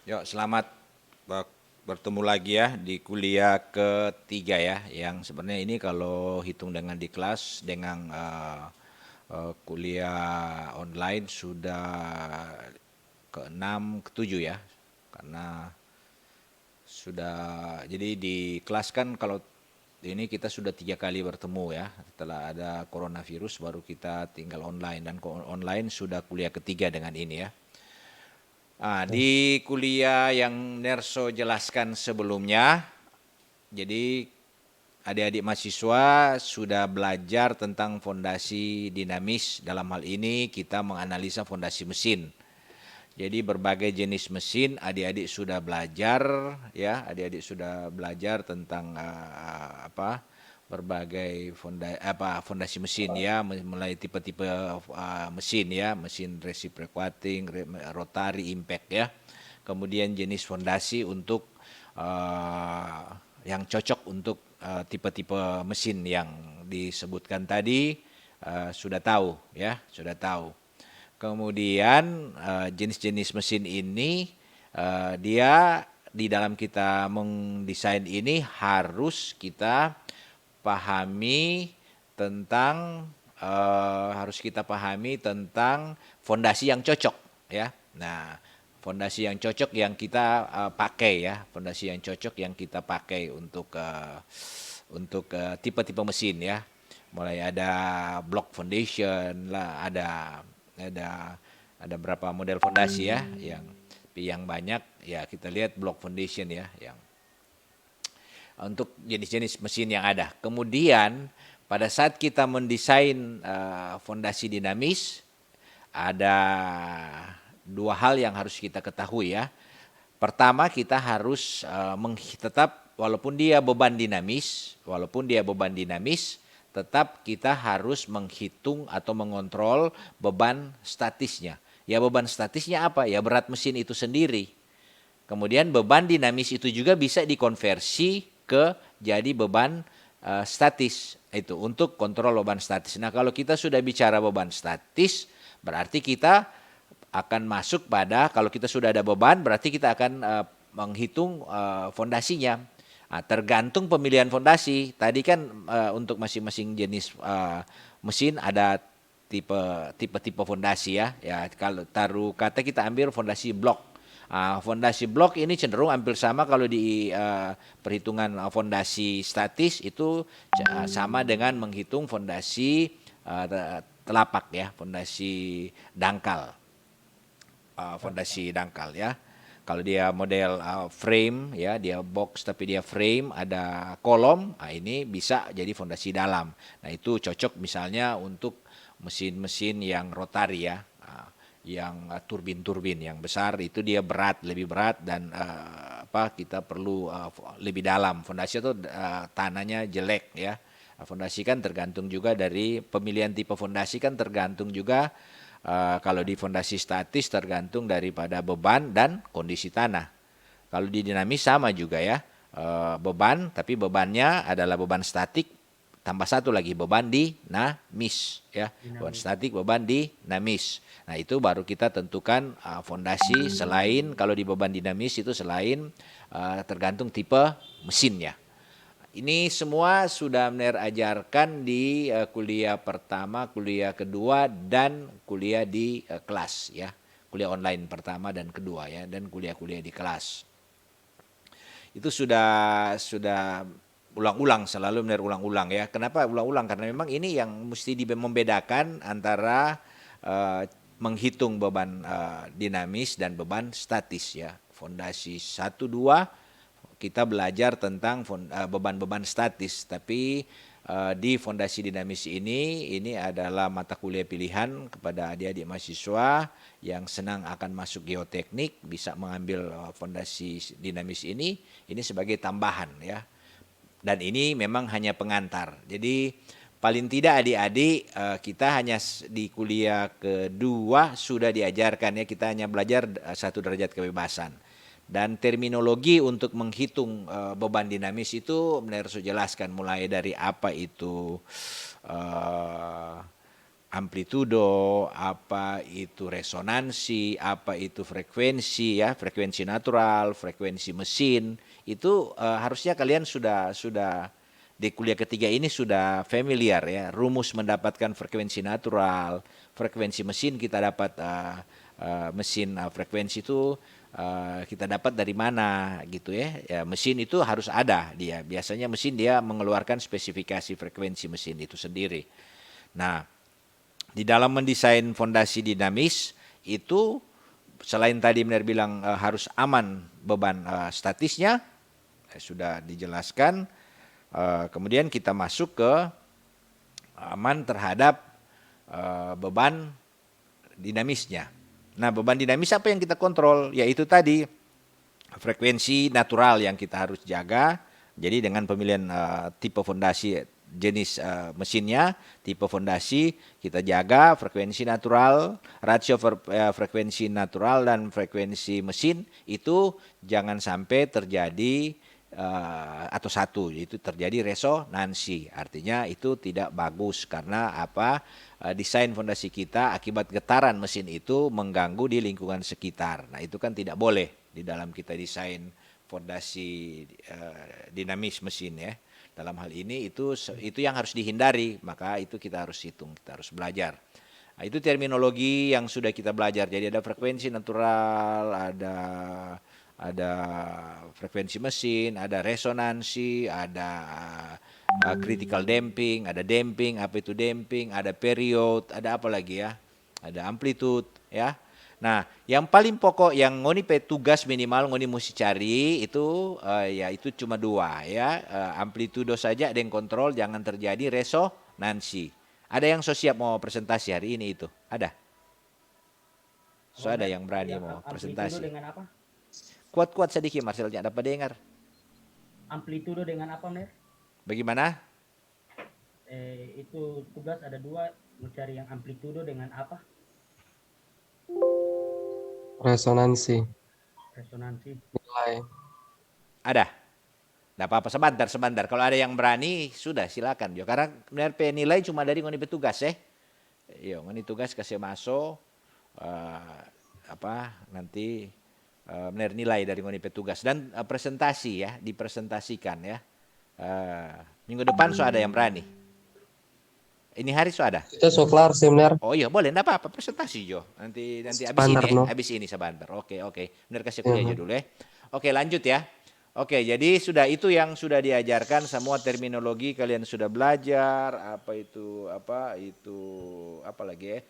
Yuk, selamat bertemu lagi ya di kuliah ketiga ya, yang sebenarnya ini kalau hitung dengan di kelas dengan kuliah online sudah ke-6, ke-7 ya, karena sudah jadi di kelas kan kalau ini kita sudah 3 kali bertemu ya, setelah ada coronavirus baru kita tinggal online dan online sudah kuliah ketiga dengan ini ya. Di kuliah yang Nerso jelaskan sebelumnya, jadi adik-adik mahasiswa sudah belajar tentang fondasi dinamis. Dalam hal ini kita menganalisa fondasi mesin. Jadi berbagai jenis mesin adik-adik sudah belajar ya, adik-adik sudah belajar tentang berbagai fondasi mesin ya, mulai tipe-tipe mesin ya, mesin reciprocating, rotary, impact ya. Kemudian jenis fondasi untuk yang cocok untuk tipe-tipe mesin yang disebutkan tadi, sudah tahu ya, sudah tahu. Kemudian jenis-jenis mesin ini dia di dalam kita mendesain ini harus kita pahami tentang fondasi yang cocok ya. Nah, fondasi yang cocok yang kita pakai ya, fondasi yang cocok yang kita pakai untuk tipe-tipe mesin ya. Mulai ada block foundation lah, ada ada berapa model fondasi ya, yang banyak ya kita lihat block foundation ya, yang untuk jenis-jenis mesin yang ada. Kemudian pada saat kita mendesain fondasi dinamis, ada dua hal yang harus kita ketahui ya. Pertama, kita harus tetap walaupun dia beban dinamis, tetap kita harus menghitung atau mengontrol beban statisnya. Ya, beban statisnya apa? Ya, berat mesin itu sendiri. Kemudian beban dinamis itu juga bisa dikonversi ke jadi beban statis, itu untuk kontrol beban statis. Nah, kalau kita sudah bicara beban statis, berarti kita akan masuk pada, kalau kita sudah ada beban berarti kita akan menghitung fondasinya. Tergantung pemilihan fondasi. Tadi kan untuk masing-masing jenis mesin ada tipe fondasi ya. Ya, kalau taruh kata kita ambil fondasi blok. Fondasi blok ini cenderung hampir sama kalau di perhitungan fondasi statis itu sama dengan menghitung fondasi telapak ya, fondasi dangkal. Fondasi dangkal ya. Kalau dia model frame ya, dia box tapi dia frame, ada kolom, ini bisa jadi fondasi dalam. Nah, itu cocok misalnya untuk mesin-mesin yang rotari ya, yang turbin-turbin yang besar, itu dia lebih berat dan kita perlu lebih dalam. Fondasi itu tanahnya jelek ya. Fondasi kan tergantung juga dari pemilihan tipe fondasi, kan tergantung juga kalau di fondasi statis tergantung daripada beban dan kondisi tanah. Kalau di dinamis sama juga ya, beban, tapi bebannya adalah beban statik tambah satu lagi beban dinamis ya, beban statik, beban dinamis. Nah, itu baru kita tentukan fondasi. Selain kalau di beban dinamis itu selain tergantung tipe mesinnya. Ini semua sudah Mener ajarkan di kuliah pertama, kuliah kedua, dan kuliah di kelas ya. Kuliah online pertama dan kedua ya, dan kuliah-kuliah di kelas. Itu sudah ulang-ulang, selalu Mener ulang-ulang ya. Kenapa ulang-ulang? Karena memang ini yang mesti membedakan antara menghitung beban dinamis dan beban statis ya. Fondasi 1 2 kita belajar tentang beban-beban statis, tapi di fondasi dinamis ini adalah mata kuliah pilihan kepada adik-adik mahasiswa yang senang akan masuk geoteknik, bisa mengambil fondasi dinamis ini sebagai tambahan ya. Dan ini memang hanya pengantar. Jadi paling tidak adik-adik kita hanya di kuliah kedua sudah diajarkan ya, kita hanya belajar 1 derajat kebebasan. Dan terminologi untuk menghitung beban dinamis itu benar saya jelaskan, mulai dari apa itu amplitudo, apa itu resonansi, apa itu frekuensi ya, frekuensi natural, frekuensi mesin, itu harusnya kalian sudah di kuliah ketiga ini sudah familiar ya, rumus mendapatkan frekuensi natural, frekuensi mesin kita dapat mesin frekuensi itu kita dapat dari mana gitu ya. Ya mesin itu harus ada dia. Biasanya mesin dia mengeluarkan spesifikasi frekuensi mesin itu sendiri. Nah, di dalam mendesain fondasi dinamis itu selain tadi benar bilang harus aman beban statisnya sudah dijelaskan. Kemudian kita masuk ke aman terhadap beban dinamisnya. Nah, beban dinamis apa yang kita kontrol? Yaitu tadi frekuensi natural yang kita harus jaga. Jadi dengan pemilihan tipe fondasi jenis mesinnya, tipe fondasi kita jaga frekuensi natural, rasio frekuensi natural dan frekuensi mesin itu jangan sampai terjadi atau satu, itu terjadi resonansi. Artinya itu tidak bagus karena apa? Desain fondasi kita akibat getaran mesin itu mengganggu di lingkungan sekitar. Nah, itu kan tidak boleh di dalam kita desain fondasi dinamis mesin ya. Dalam hal ini itu yang harus dihindari, maka itu kita harus hitung, kita harus belajar. Nah, itu terminologi yang sudah kita belajar. Jadi ada frekuensi natural, ada frekuensi mesin, ada resonansi, ada critical damping, ada damping, apa itu damping, ada period, ada apa lagi ya? Ada amplitude ya. Nah, yang paling pokok yang ngoni tugas minimal ngoni mesti cari itu ya itu cuma dua ya, amplitudo saja dan kontrol jangan terjadi resonansi. Ada yang so siap mau presentasi hari ini itu? Ada? So ada yang berani mau presentasi? Dengan apa? Kuat-kuat sedikit Marcelnya, dapat dengar. Amplitudo dengan apa, Mer? Bagaimana? Itu tugas ada dua, mencari yang amplitudo dengan apa? Resonansi Resonansi. nilai. Ada? Tidak apa-apa, sebentar. Kalau ada yang berani, sudah silakan. Jo. Karena benar penilai cuma dari ngoni petugas ya. Yo, ngoni tugas kasih masuk nanti benar nilai dari ngoni petugas dan presentasi ya, dipresentasikan ya. Minggu depan so ada yang berani. Ini hari so ada. Itu so kelar seminar. Oh iya boleh, enggak apa-apa presentasi Jo. Nanti habis Sebentar, ini no. habis ini sebentar. Oke. Benar kasih kuliah aja dulu ya. Oke, lanjut ya. Oke, jadi sudah itu yang sudah diajarkan, semua terminologi kalian sudah belajar, apa itu apa lagi ya?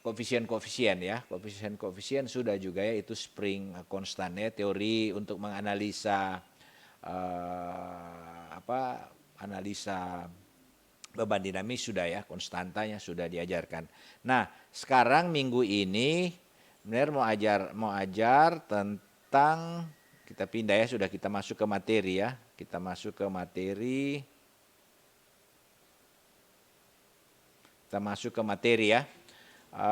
Koefisien ya. Koefisien sudah juga ya, itu spring konstan ya, teori untuk menganalisa analisa beban dinamis sudah ya, konstantanya sudah diajarkan. Nah, sekarang minggu ini benar mau ajar tentang, kita pindah ya, sudah kita masuk ke materi ya. Kita masuk ke materi ya.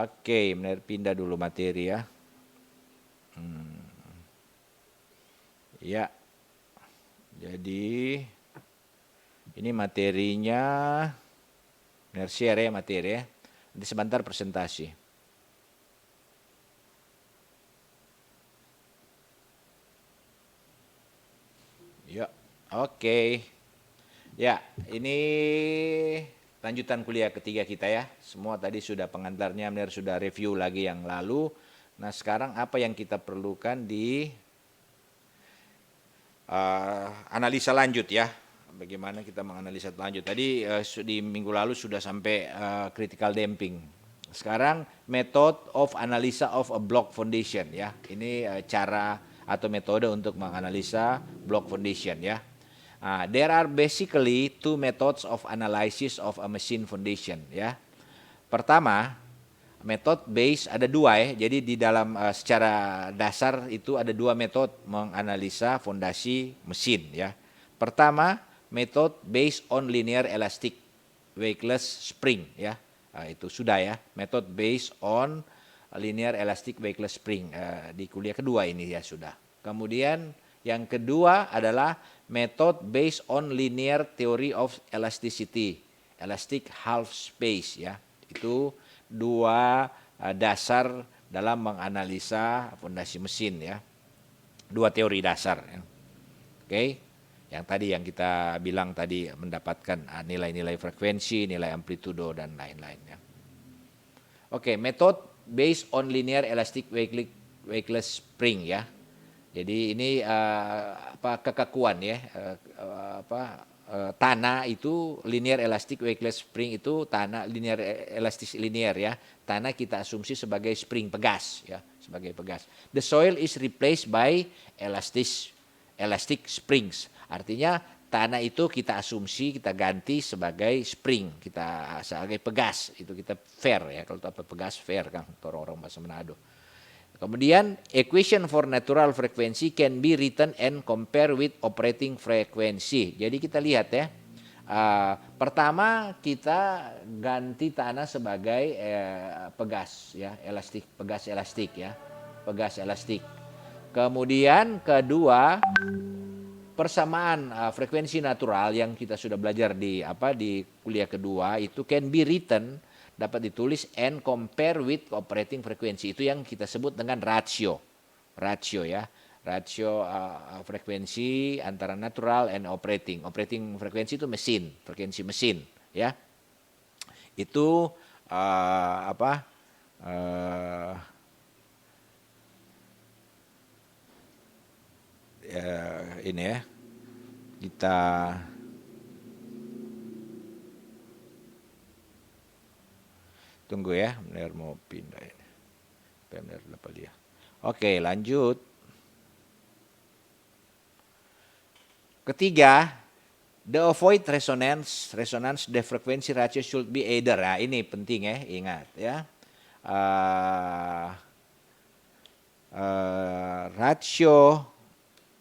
Oke, benar pindah dulu materi ya. Ya. Jadi ini materinya, benar share ya materi ya. Nanti sebentar presentasi. Ya, oke. Ya, ini lanjutan kuliah ketiga kita ya. Semua tadi sudah pengantarnya, benar sudah review lagi yang lalu. Nah, sekarang apa yang kita perlukan di analisa lanjut ya. Bagaimana kita menganalisa lanjut. Tadi di minggu lalu sudah sampai critical damping. Sekarang method of analysis of a block foundation ya. Ini cara atau metode untuk menganalisa block foundation ya. There are basically two methods of analysis of a machine foundation ya. Pertama, metode base ada dua ya. Jadi di dalam secara dasar itu ada dua metode menganalisa fondasi mesin ya. Pertama, metode based on linear elastic weightless spring ya. Itu sudah ya, metode based on linear elastic weightless spring di kuliah kedua ini ya sudah. Kemudian yang kedua adalah method based on linear theory of elasticity elastic half space ya. Itu dua dasar dalam menganalisa fondasi mesin ya. Dua teori dasar ya. Oke. Yang tadi yang kita bilang tadi mendapatkan nilai-nilai frekuensi, nilai amplitudo dan lain-lain ya. Oke, method based on linear elastic weightless spring ya. Jadi ini kekakuan ya, tanah itu linear elastic weightless spring itu tanah linear elastis linear ya. Tanah kita asumsi sebagai spring pegas ya, sebagai pegas. The soil is replaced by elastic springs. Artinya tanah itu kita asumsi kita ganti sebagai spring, kita sebagai pegas. Itu kita fair ya, kalau apa pegas fair kan orang-orang bahasa Manado. Kemudian equation for natural frequency can be written and compare with operating frequency. Jadi kita lihat ya. Pertama kita ganti tanah sebagai pegas ya, pegas elastik. Kemudian kedua persamaan frekuensi natural yang kita sudah belajar di kuliah kedua itu can be written, dapat ditulis and compare with operating frequency. Itu yang kita sebut dengan ratio ya, ratio frekuensi antara natural and operating frekuensi itu frekuensi mesin ya. Itu ini ya, kita tunggu ya, benar mau pindah ini. Benar dapat dia. Oke, lanjut. Ketiga, the avoid resonance the frequency ratio should be either. Nah, ini penting ya, ingat ya. Ratio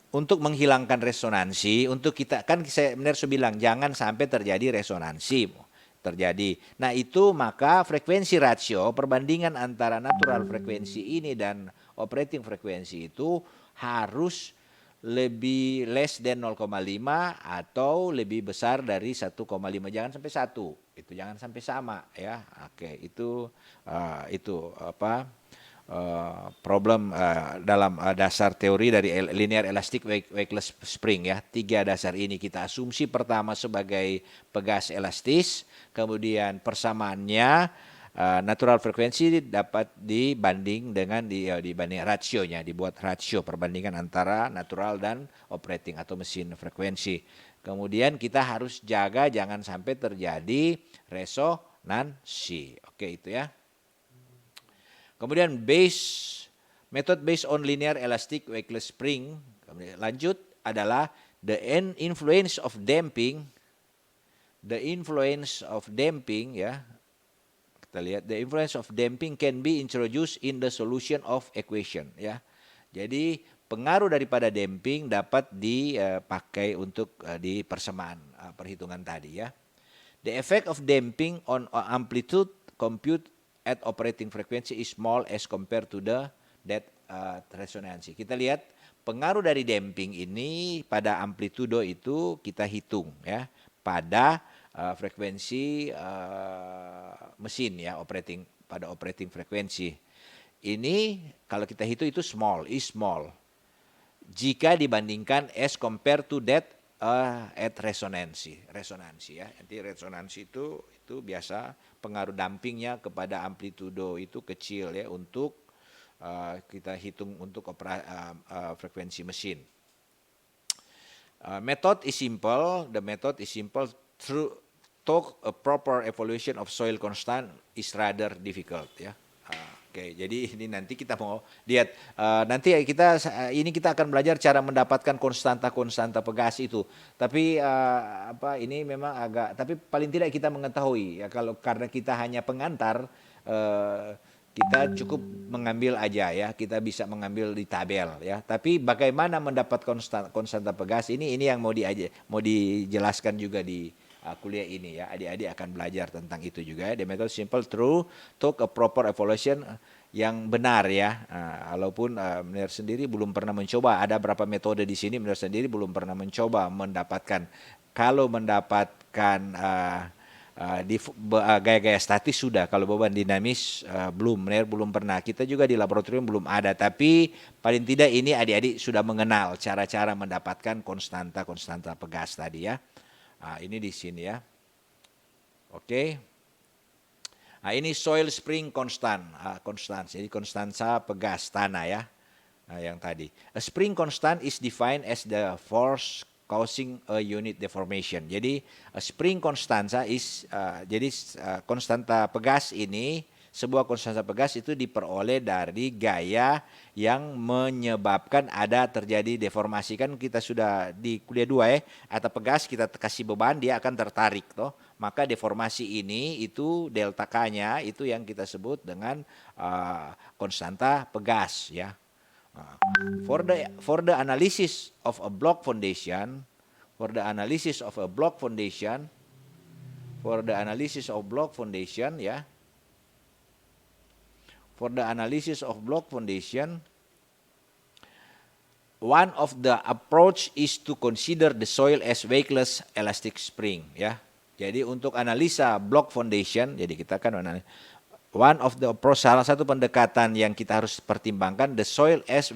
untuk menghilangkan resonansi, untuk kita kan saya benar bilang jangan sampai terjadi resonansi terjadi. Nah itu maka frekuensi ratio perbandingan antara natural frekuensi ini dan operating frekuensi itu harus lebih less than 0,5 atau lebih besar dari 1,5, jangan sampai 1, itu jangan sampai sama ya. Oke, itu problem dalam dasar teori dari linear elastic weightless spring ya. Tiga dasar ini kita asumsi pertama sebagai pegas elastis, kemudian persamaannya natural frekuensi dapat dibanding dengan dibanding rasionya, dibuat rasio perbandingan antara natural dan operating atau mesin frekuensi. Kemudian kita harus jaga jangan sampai terjadi resonansi. Oke, itu ya. Kemudian method based on linear elastic weightless spring. Kemudian lanjut adalah the influence of damping. The influence of damping ya. Kita lihat the influence of damping can be introduced in the solution of equation ya. Jadi pengaruh daripada damping dapat dipakai untuk di persamaan perhitungan tadi ya. The effect of damping on amplitude compute at operating frequency is small as compared to that resonansi. Kita lihat pengaruh dari damping ini pada amplitudo itu kita hitung ya pada frekuensi mesin ya, pada operating frekuensi. Ini kalau kita hitung itu small jika dibandingkan as compared to that at resonansi ya. Nanti resonansi itu biasa pengaruh dampingnya kepada amplitudo itu kecil ya untuk kita hitung untuk frekuensi mesin. Method is simple. The method is simple. Through a proper evaluation of soil constant is rather difficult ya. Oke, jadi ini nanti kita mau lihat nanti kita akan belajar cara mendapatkan konstanta pegas itu. Tapi ini memang tapi paling tidak kita mengetahui ya, karena kita hanya pengantar kita cukup mengambil aja ya, kita bisa mengambil di tabel ya. Tapi bagaimana mendapat konstanta pegas ini yang mau dijelaskan juga di kuliah ini ya. Adik-adik akan belajar tentang itu juga. The method simple took a proper evaluation yang benar ya. Walaupun Menir sendiri belum pernah mencoba, ada berapa metode di sini Menir sendiri belum pernah mencoba mendapatkan Gaya-gaya statis sudah, kalau beban dinamis belum, belum pernah. Kita juga di laboratorium belum ada, tapi paling tidak ini adik-adik sudah mengenal cara-cara mendapatkan konstanta pegas tadi ya. Ini di sini ya. Oke. Nah, ini soil spring constant, jadi konstansa pegas tanah ya. Yang tadi. A spring constant is defined as the force causing a unit deformation. Jadi spring constanza konstanta pegas ini, sebuah konstanta pegas itu diperoleh dari gaya yang menyebabkan ada terjadi deformasi. Kan kita sudah di kuliah 2 ya, atau pegas kita kasih beban dia akan tertarik toh. Maka deformasi ini itu delta K-nya itu yang kita sebut dengan konstanta pegas ya. For the analysis of a block foundation, one of the approach is to consider the soil as weightless elastic spring ya. Jadi untuk analisa block foundation, jadi kita kan one of the approach, salah satu pendekatan yang kita harus pertimbangkan, the soil as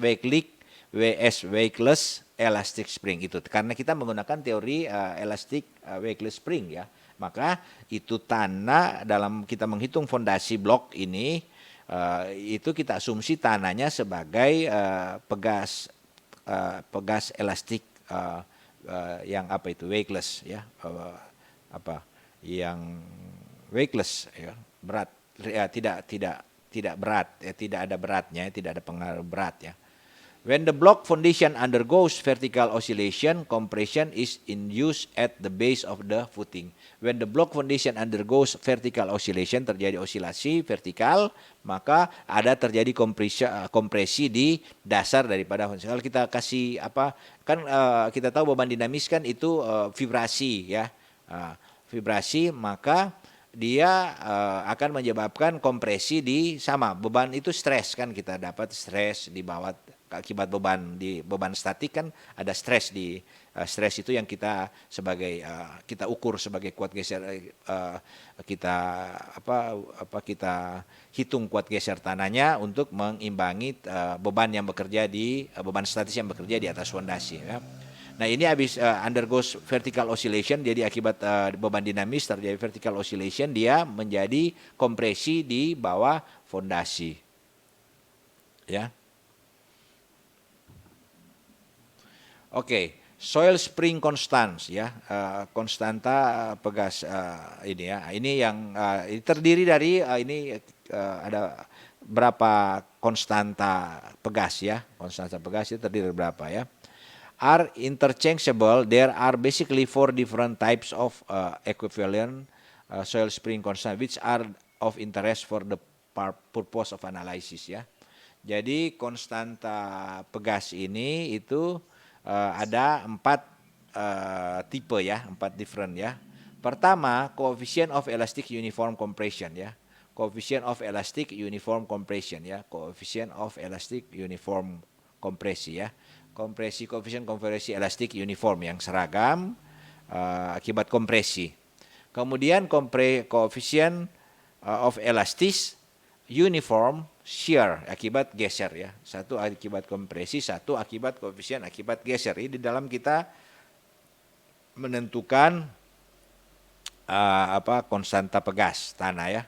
weightless elastic spring itu, karena kita menggunakan teori elastic weightless spring ya. Maka itu tanah dalam kita menghitung fondasi blok ini itu kita asumsi tanahnya sebagai pegas elastik yang apa itu weightless ya, yang weightless ya, berat. Ya, tidak berat ya, tidak ada beratnya, tidak ada pengaruh berat ya. When the block foundation undergoes vertical oscillation, compression is induced at the base of the footing. When the block foundation undergoes vertical oscillation, terjadi osilasi vertikal, maka ada terjadi kompresi di dasar daripada fondasi. Kalau kita kasih kita tahu beban dinamis kan itu vibrasi ya, vibrasi, maka dia akan menyebabkan kompresi di beban itu stres kan, kita dapat stres di bawah akibat beban statik kan ada stres di stres itu yang kita sebagai kita ukur sebagai kuat geser, kita kita hitung kuat geser tanahnya untuk mengimbangi beban yang bekerja beban statis yang bekerja di atas fondasi ya. Nah ini habis undergoes vertical oscillation, jadi akibat beban dinamis terjadi vertical oscillation, dia menjadi kompresi di bawah fondasi. Ya. Oke, soil spring constants ya, konstanta pegas ini ya. Ini yang terdiri dari ini ada berapa konstanta pegas ya. Konstanta pegas itu terdiri dari berapa ya? Are interchangeable. There are basically 4 different types of equivalent soil spring constant which are of interest for the purpose of analysis ya. Jadi konstanta pegas ini itu ada 4 tipe ya, 4 different ya. Pertama, coefficient of elastic uniform compression ya. Coefficient of elastic uniform compression ya. Coefficient of elastic uniform kompresi ya. Koefisien kompresi elastik uniform yang seragam akibat kompresi. Kemudian koefisien of elastis uniform shear akibat geser ya. Satu akibat kompresi, satu akibat koefisien akibat geser. Ini di dalam kita menentukan konstanta pegas tanah ya.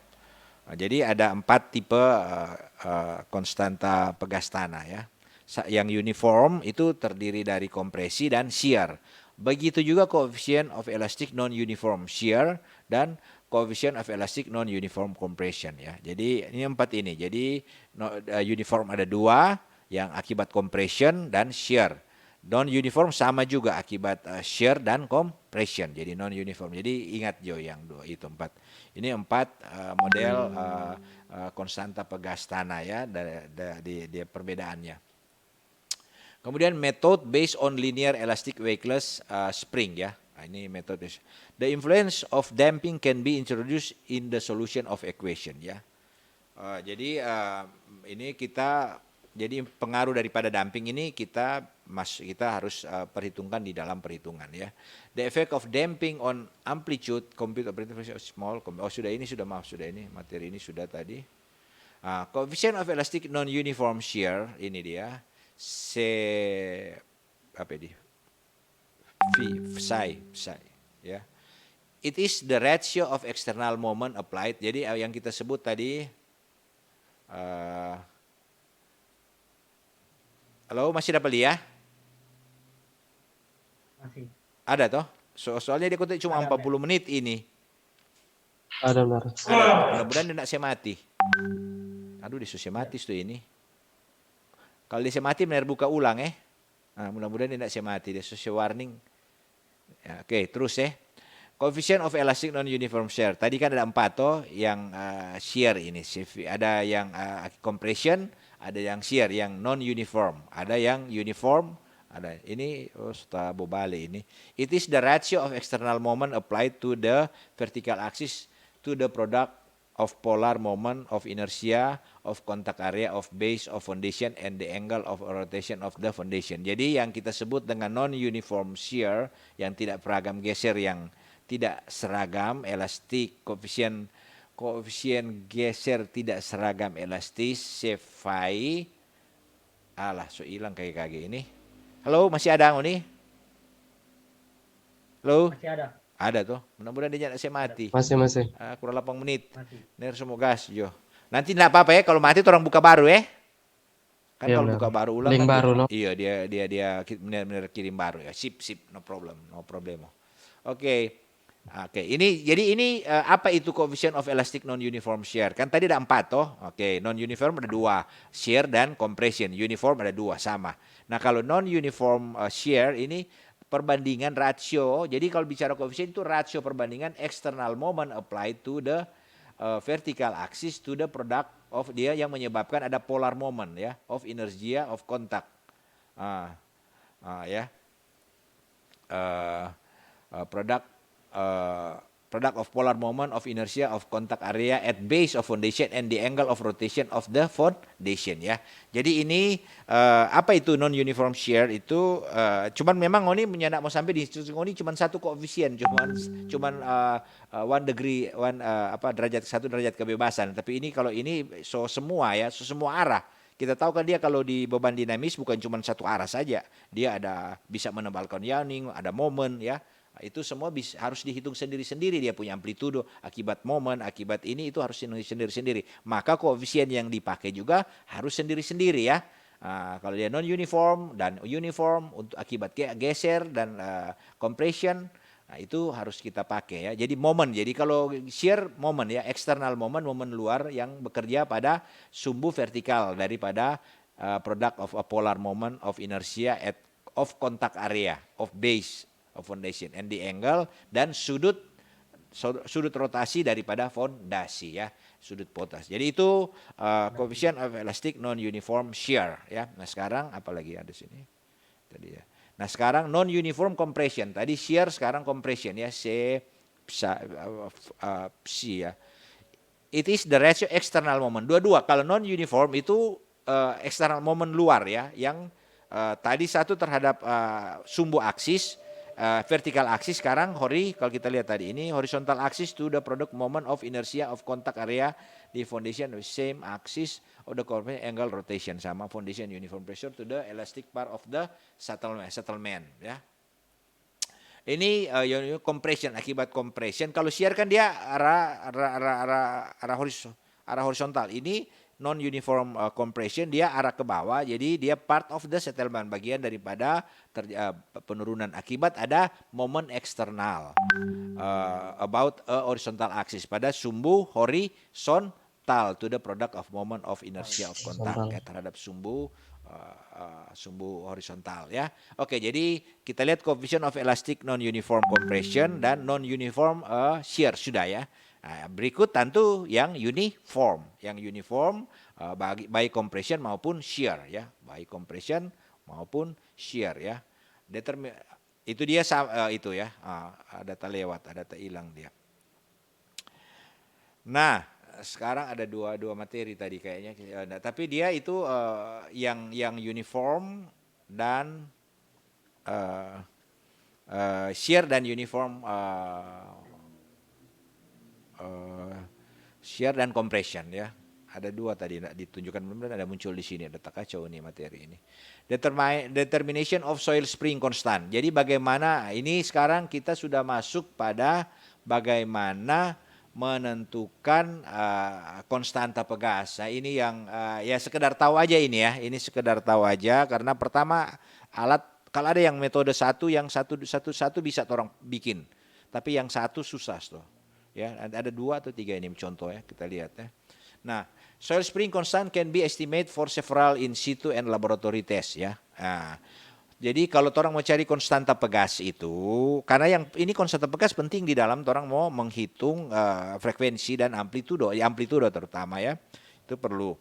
Jadi ada 4 tipe konstanta pegas tanah ya. Yang uniform itu terdiri dari kompresi dan shear. Begitu juga coefficient of elastic non-uniform shear dan coefficient of elastic non-uniform compression ya. Jadi ini 4 ini. Jadi uniform ada 2 yang akibat compression dan shear. Non-uniform sama juga akibat shear dan compression. Jadi non-uniform. Jadi ingat Jo yang 2 itu 4. Ini 4 model konstanta pegas tanah ya dari perbedaannya. Kemudian method based on linear elastic weightless spring ya. Nah, ini metode. The influence of damping can be introduced in the solution of equation ya. Jadi ini kita Jadi pengaruh daripada damping ini kita harus perhitungkan di dalam perhitungan ya. The effect of damping on amplitude compute operating pressure small. Sudah ini materi ini sudah tadi. Coefficient of elastic non-uniform shear ini dia psi ya. It is the ratio of external moment applied. Jadi yang kita sebut tadi halo, masih dapat lihat? Masih. Ada toh? Soalnya dia kutip cuma Ada, 40 menit ini. Ada benar. Mudah-mudahan dia tidak saya mati. Aduh, dia susah mati tuh ini. Kalau dia saya mati, benar buka ulang Nah, mudah-mudahan dia tidak saya mati. Dia susah warning. Ya, oke, terus Coefficient of elastic non-uniform shear. Tadi kan ada 4 toh yang shear ini. Ada yang compression, ada yang shear, yang non-uniform. Ada yang uniform, ada ini setelah bobale ini. It is the ratio of external moment applied to the vertical axis to the product of polar moment of inertia, of contact area, of base, of foundation, and the angle of rotation of the foundation. Jadi yang kita sebut dengan non-uniform shear, yang tidak peragam geser, yang tidak seragam, elastik, koefisien geser tidak seragam elastis, phi. Alah, so hilang kayak ini. Halo, masih ada ini? Halo? Masih ada. Ada tuh. Mudah-mudahan dia saya mati. Masih. Kurang 8 menit. Masih. Ner semua gas, Jo. Nanti enggak apa-apa ya kalau mati orang buka baru Kan Iya, kalau benar. buka baru ulang Link kan baru, no? Iya, dia benar-benar kirim baru ya. Sip, no problem, no problemo. Oke. Ini apa itu coefficient of elastic non-uniform shear? Kan tadi ada 4 toh. Oke, non-uniform ada 2, shear dan compression. Uniform ada 2, sama. Nah, kalau non-uniform shear ini perbandingan rasio. Jadi kalau bicara coefficient itu rasio perbandingan external moment applied to the vertical axis to the product of dia yang menyebabkan ada polar moment ya, of inertia of contact. Product of polar moment of inertia of contact area at base of foundation and the angle of rotation of the foundation ya. Jadi ini apa itu non uniform shear itu cuman memang ini menyandak mau sampai di ini cuman satu koefisien cuman 1 degree derajat 1 derajat kebebasan. Tapi ini kalau ini semua arah. Kita tahu kan dia kalau di beban dinamis bukan cuma satu arah saja. Dia bisa menebalkan yaning, ada momen ya. Itu semua harus dihitung sendiri-sendiri, dia punya amplitudo akibat momen, akibat ini itu harus sendiri-sendiri. Maka koefisien yang dipakai juga harus sendiri-sendiri ya. Kalau dia non uniform dan uniform untuk akibat geser dan compression, itu harus kita pakai ya. Jadi momen. Jadi kalau shear momen ya, external momen luar yang bekerja pada sumbu vertikal daripada product of a polar moment of inertia of contact area of base of foundation and the angle dan sudut rotasi daripada fondasi ya, sudut potas. Jadi itu coefficient of elastic non uniform shear ya. Nah, sekarang apalagi ada sini tadi ya. Nah, sekarang non uniform compression. Tadi shear, sekarang compression ya, psi ya. It is the ratio external moment. Dua-dua kalau non uniform itu external moment luar ya, yang tadi satu terhadap sumbu aksis, vertical axis, sekarang kalau kita lihat tadi ini horizontal axis to the product moment of inertia of contact area di foundation with same axis of the angle rotation, sama foundation uniform pressure to the elastic part of the settlement ya. Ini compression, akibat compression. Kalau shear kan dia arah horizontal. Ini non uniform compression, dia arah ke bawah, jadi dia part of the settlement, bagian daripada penurunan akibat ada momen eksternal about a horizontal axis pada sumbu horizontal to the product of moment of inertia of contact ya, terhadap sumbu horizontal ya. Oke, jadi kita lihat coefficient of elastic non uniform compression dan non uniform shear sudah ya. Nah, berikut tentu yang uniform. Yang uniform baik compression maupun shear ya. Baik compression maupun shear ya. Itu dia itu ya. Ada tak lewat, ada tak hilang dia. Nah, sekarang ada dua materi tadi kayaknya. Nah, tapi dia itu yang uniform dan shear dan uniform shear dan compression ya. Ada dua tadi ditunjukkan belum dan ada muncul di sini, ada tak kacau nih materi ini. Determination of soil spring constant. Jadi bagaimana ini sekarang kita sudah masuk pada bagaimana menentukan konstanta pegas. Nah, ini yang ya sekedar tahu aja ini ya. Ini sekedar tahu aja karena pertama alat kalau ada yang metode yang satu bisa orang bikin. Tapi yang satu susah tuh. Ya, ada 2 atau 3 ini contoh ya, kita lihat ya. Nah, soil spring constant can be estimated for several in situ and laboratory test ya. Nah, jadi kalau orang mau cari konstanta pegas itu, karena yang ini konstanta pegas penting di dalam orang mau menghitung frekuensi dan amplitudo terutama ya. Itu perlu.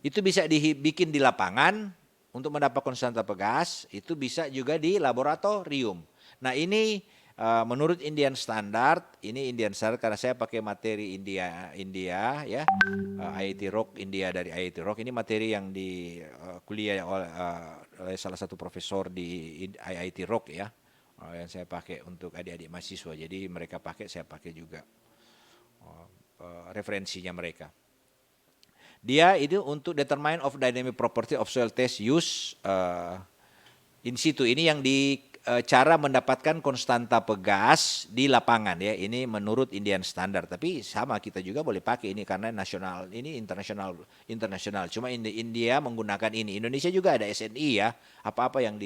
Itu bisa dibikin di lapangan untuk mendapat konstanta pegas, itu bisa juga di laboratorium. Nah, ini menurut Indian Standard, ini Indian Standard karena saya pakai materi India ya, IIT Rock India dari IIT Rock, ini materi yang di kuliah oleh salah satu profesor di IIT Rock ya, yang saya pakai untuk adik-adik mahasiswa, jadi mereka pakai, saya pakai juga referensinya mereka. Dia itu untuk determine of dynamic property of soil test use in situ, ini yang di cara mendapatkan konstanta pegas di lapangan ya, ini menurut Indian Standard, tapi sama kita juga boleh pakai ini karena nasional, ini internasional. Cuma India menggunakan ini, Indonesia juga ada SNI ya, apa-apa yang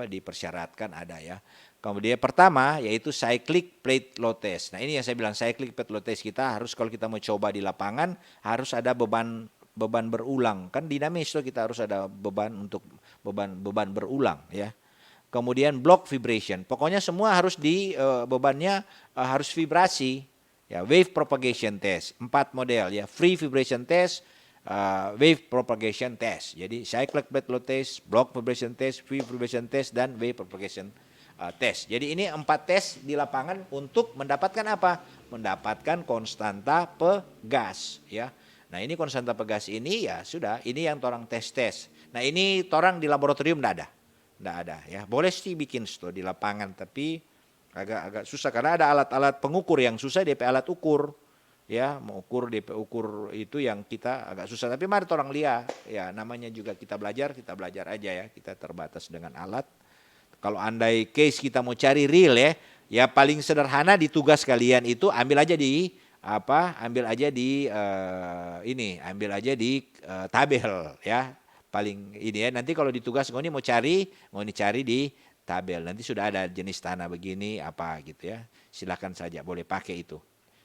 dipersyaratkan ada ya. Kemudian pertama yaitu cyclic plate load test. Nah, ini yang saya bilang cyclic plate load test, kita harus kalau kita mau coba di lapangan harus ada beban berulang, kan dinamis tuh, kita harus ada beban untuk beban berulang ya. Kemudian block vibration, pokoknya semua harus bebannya harus vibrasi ya. Wave propagation test 4 model ya, free vibration test, wave propagation test. Jadi cyclic plate load test, block vibration test, free vibration test, dan wave propagation test. Jadi ini 4 tes di lapangan untuk mendapatkan apa? Mendapatkan konstanta pegas ya. Nah, ini konstanta pegas ini ya sudah, ini yang orang tes. Nah, ini orang di laboratorium enggak ada ya. Boleh sih bikin di lapangan, tapi agak susah karena ada alat-alat pengukur yang susah, DP alat ukur ya, mengukur DP ukur itu yang kita agak susah. Tapi mari orang lihat ya, namanya juga kita belajar aja ya, kita terbatas dengan alat. Kalau andai case kita mau cari real ya paling sederhana di tugas kalian itu ambil aja di tabel ya. Paling ini ya, nanti kalau di tugas ngoni cari di tabel, nanti sudah ada jenis tanah begini apa gitu ya, silakan saja boleh pakai itu,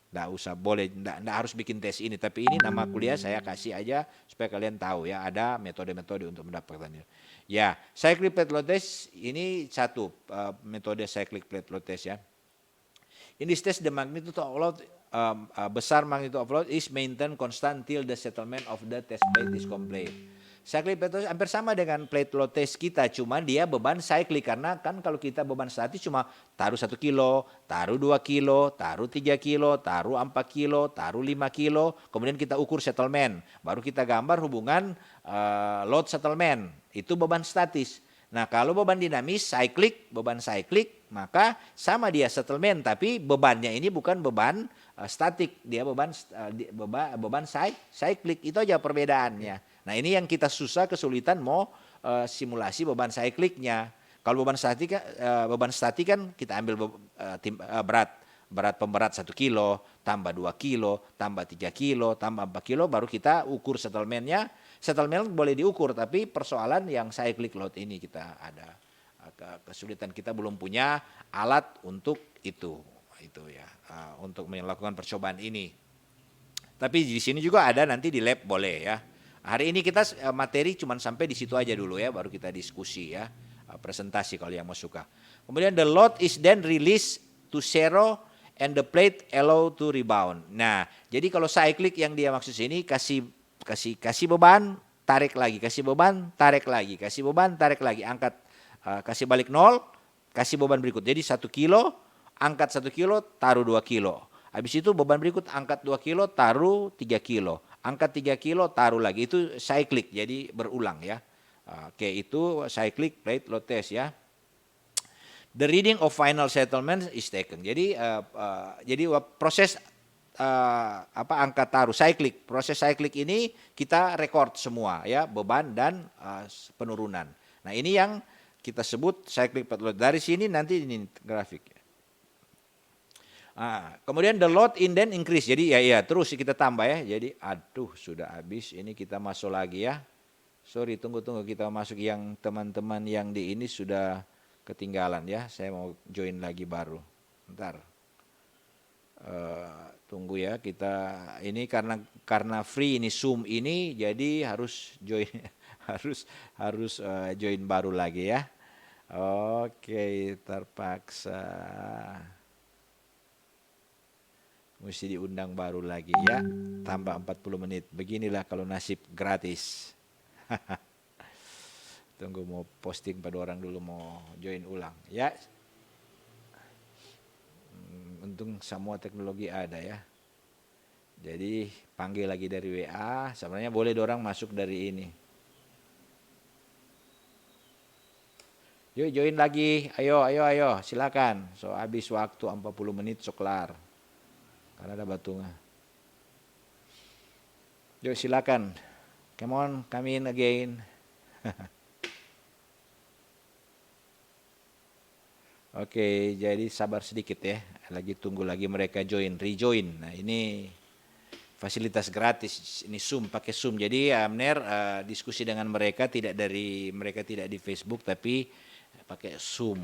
nggak harus bikin tes ini, tapi ini nama kuliah saya kasih aja supaya kalian tahu ya, ada metode-metode untuk mendapatkannya ya. Cyclic plate load test ini satu metode cyclic plate load test ya. In this test the magnitude of load besar magnitude of load is maintained constant till the settlement of the test plate is complete. Cyclic plate load hampir sama dengan plate load test kita, cuma dia beban cyclic, karena kan kalau kita beban statis cuma taruh 1 kilo, taruh 2 kilo, taruh 3 kilo, taruh 4 kilo, taruh 5 kilo, kemudian kita ukur settlement, baru kita gambar hubungan load settlement, itu beban statis. Nah, kalau beban dinamis, beban cyclic, maka sama dia settlement, tapi bebannya ini bukan beban statik, dia beban cyclic, itu aja perbedaannya. Nah, ini yang kita kesulitan mau simulasi beban cyclicnya. Kalau beban statik kan kita ambil berat pemberat 1 kilo, tambah 2 kilo, tambah 3 kilo, tambah 4 kilo, baru kita ukur settlementnya. Settlement boleh diukur, tapi persoalan yang cyclic load ini kita ada kesulitan, kita belum punya alat untuk itu ya, untuk melakukan percobaan ini. Tapi di sini juga ada, nanti di lab boleh ya. Hari ini kita materi cuma sampai di situ aja dulu ya, baru kita diskusi ya, presentasi kalau yang mau suka. Kemudian the load is then released to zero and the plate allow to rebound. Nah, jadi kalau cyclic yang dia maksud sini kasih beban, tarik lagi, kasih beban, tarik lagi, kasih beban, tarik lagi, angkat, kasih balik 0, kasih beban berikut. Jadi 1 kilo, angkat 1 kilo, taruh 2 kilo. Habis itu beban berikut angkat 2 kilo, taruh 3 kilo. Angkat 3 kilo, taruh lagi. Itu cyclic, jadi berulang ya. Oke, itu cyclic plate load test ya. The reading of final settlement is taken. Jadi proses angkat taruh cyclic, proses cyclic ini kita record semua ya, beban dan penurunan. Nah, ini yang kita sebut cyclic plate load. Dari sini nanti ini grafik. Kemudian the load indent increase. Jadi ya terus kita tambah ya. Jadi aduh sudah habis, ini kita masuk lagi ya. Sorry, tunggu kita masuk yang teman-teman yang di ini sudah ketinggalan ya. Saya mau join lagi baru. Bentar. Tunggu ya, kita ini karena free ini Zoom ini, jadi harus join harus join baru lagi ya. Oke, terpaksa mesti diundang baru lagi ya, tambah 40 menit. Beginilah kalau nasib gratis. Tunggu mau posting pada orang dulu mau join ulang ya. Untung semua teknologi ada ya. Jadi panggil lagi dari WA, sebenarnya boleh orang masuk dari ini. Yuk join lagi, ayo silakan. So habis waktu 40 menit so kelar. Karena ada batunya. Yuk silakan. Come on, come in again. Oke, jadi sabar sedikit ya. Lagi tunggu lagi mereka rejoin. Nah, ini fasilitas gratis. Ini Zoom, pakai Zoom. Jadi Amner diskusi dengan mereka tidak di Facebook tapi pakai Zoom.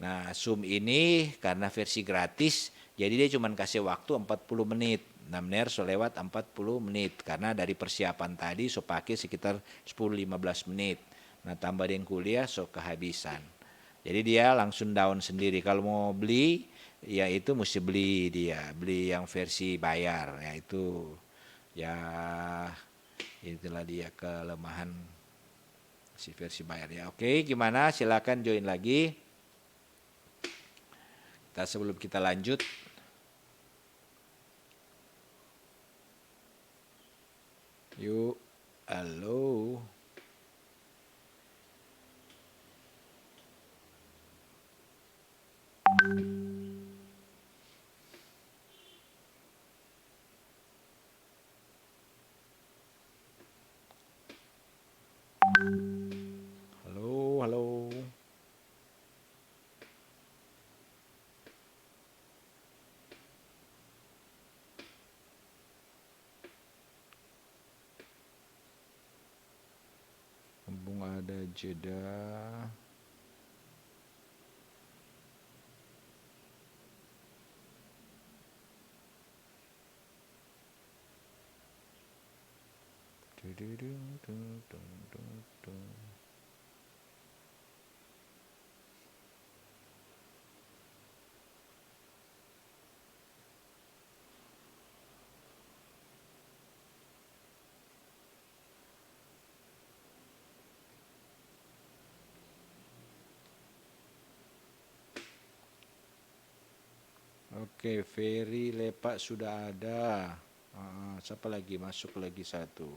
Nah, Zoom ini karena versi gratis, jadi dia cuma kasih waktu 40 menit. Amner so lewat 40 menit karena dari persiapan tadi so pakai sekitar 10-15 menit. Nah, tambah dengan kuliah so kehabisan. Jadi dia langsung down sendiri. Kalau mau beli, ya itu mesti beli yang versi bayar. Ya itu, ya itulah dia kelemahan si versi bayar ya. Oke, gimana? Silakan join lagi. Sebelum kita lanjut. Yuk, halo. Halo. Mumpung ada jeda. Oke, Ferry Lepak sudah ada. Siapa lagi? Masuk lagi satu.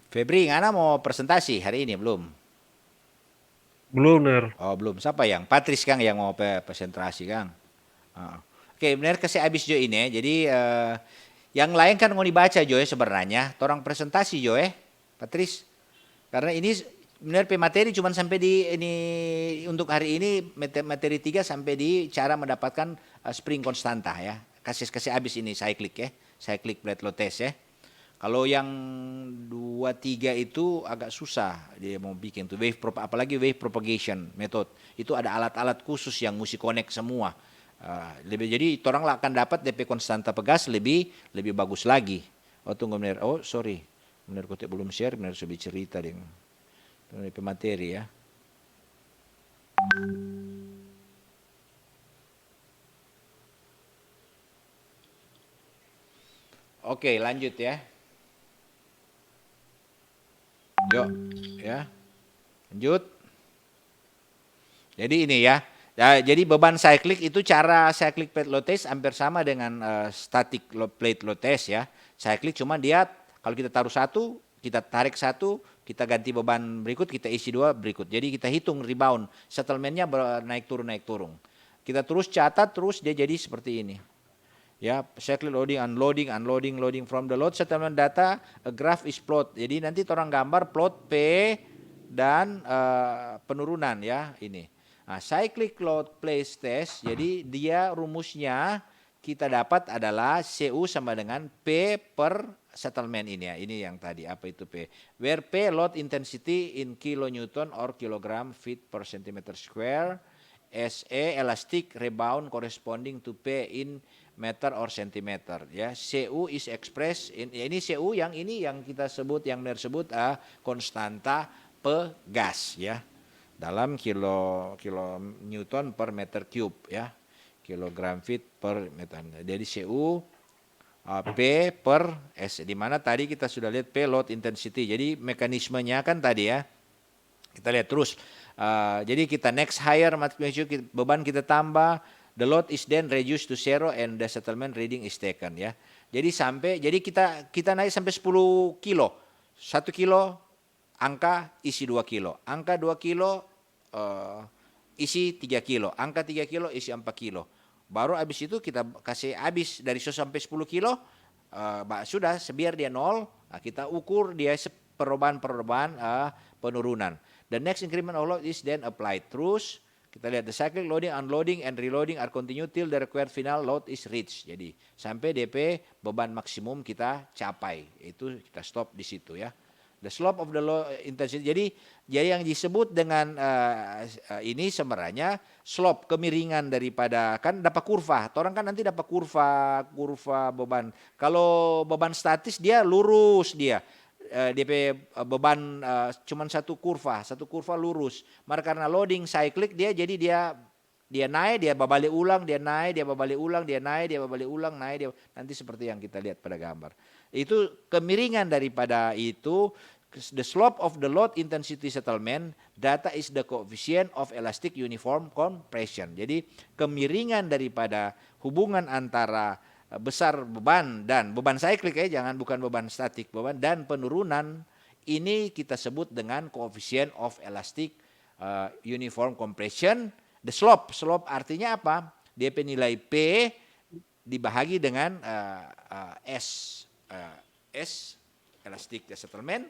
Febri, Ngana mau presentasi hari ini belum? Belum, Ner. Oh belum. Siapa yang? Patris Kang yang mau presentasi Kang. Oke, benar kasih habis Jo ini. Jadi yang lain kan mau dibaca Jo sebenarnya. Torang presentasi Jo Patris. Karena ini benar materi cuma sampai di ini untuk hari ini materi 3 sampai di cara mendapatkan spring konstanta ya. Kasih habis ini cyclic plate load test ya. Kalau yang 2, 3 itu agak susah dia mau bikin tuh apalagi wave propagation method. Itu ada alat-alat khusus yang mesti connect semua. Jadi orang akan dapat DP konstanta pegas lebih bagus lagi. Oh tunggu benar. Oh sorry, benar kotek belum share, benar sudah cerita dengan DP materi ya. Oke lanjut ya. Yuk ya lanjut. Jadi ini ya. Jadi beban cyclic itu cara cyclic plate load test hampir sama dengan static plate load test ya. Cyclic cuma dia kalau kita taruh satu, kita tarik satu, kita ganti beban berikut, kita isi dua berikut. Jadi kita hitung rebound, settlementnya naik turun. Kita terus catat terus dia jadi seperti ini. Ya, cyclic loading, loading from the load settlement data, a graph is plot. Jadi nanti orang gambar plot P dan penurunan ya ini. Nah, cyclic load place test, jadi dia rumusnya kita dapat adalah CU sama dengan P per settlement ini ya. Ini yang tadi, apa itu P? Where P load intensity in kilonewton or kilogram feet per centimeter square, SE elastic rebound corresponding to P in meter or centimeter. Ya, CU is expressed in, ya ini CU yang ini yang kita sebut, yang benar sebut konstanta pegas ya. Dalam kilo newton per meter cube ya, kilogram feet per meter. Jadi CU P per S, di mana tadi kita sudah lihat P load intensity. Jadi mekanismenya kan tadi ya, kita lihat terus. Jadi kita next higher beban kita tambah, the load is then reduced to zero and the settlement reading is taken ya. Jadi kita naik sampai 10 kilo, 1 kilo angka isi 2 kilo, angka 2 kilo isi 3 kilo, angka 3 kilo isi 4 kilo. Baru habis itu kita kasih habis dari 1 sampai 10 kilo, sudah biar dia 0, kita ukur dia perubahan penurunan. The next increment of load is then applied. Terus kita lihat the cyclic loading, unloading and reloading are continued till the required final load is reached. Jadi sampai DP beban maksimum kita capai, itu kita stop di situ ya. The slope of the low intensity. Jadi yang disebut dengan ini sebenarnya slope, kemiringan daripada, kan dapat kurva. Orang kan nanti dapat kurva beban. Kalau beban statis dia lurus dia. DP beban cuman satu kurva lurus. Maka karena loading cyclic dia jadi dia naik, dia balik ulang, dia naik, dia balik ulang, dia naik, dia balik ulang, naik, dia nanti seperti yang kita lihat pada gambar. Itu kemiringan daripada itu. The slope of the load intensity settlement data is the coefficient of elastic uniform compression. Jadi kemiringan daripada hubungan antara besar beban dan beban cyclic bukan beban statik, beban dan penurunan ini kita sebut dengan coefficient of elastic uniform compression. The slope artinya apa? DP nilai P dibahagi dengan S elastic settlement,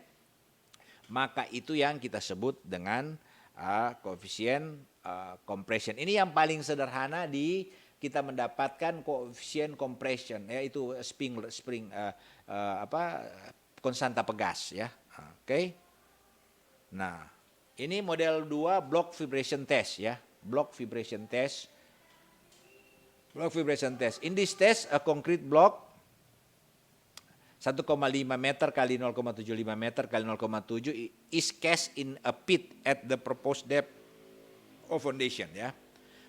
maka itu yang kita sebut dengan koefisien compression. Ini yang paling sederhana kita mendapatkan koefisien compression ya, itu spring konstanta pegas ya. Oke. Nah, ini model 2 block vibration test ya. Block vibration test. In this test a concrete block 1,5 meter kali 0,75 meter kali 0,7 is cast in a pit at the proposed depth of foundation ya.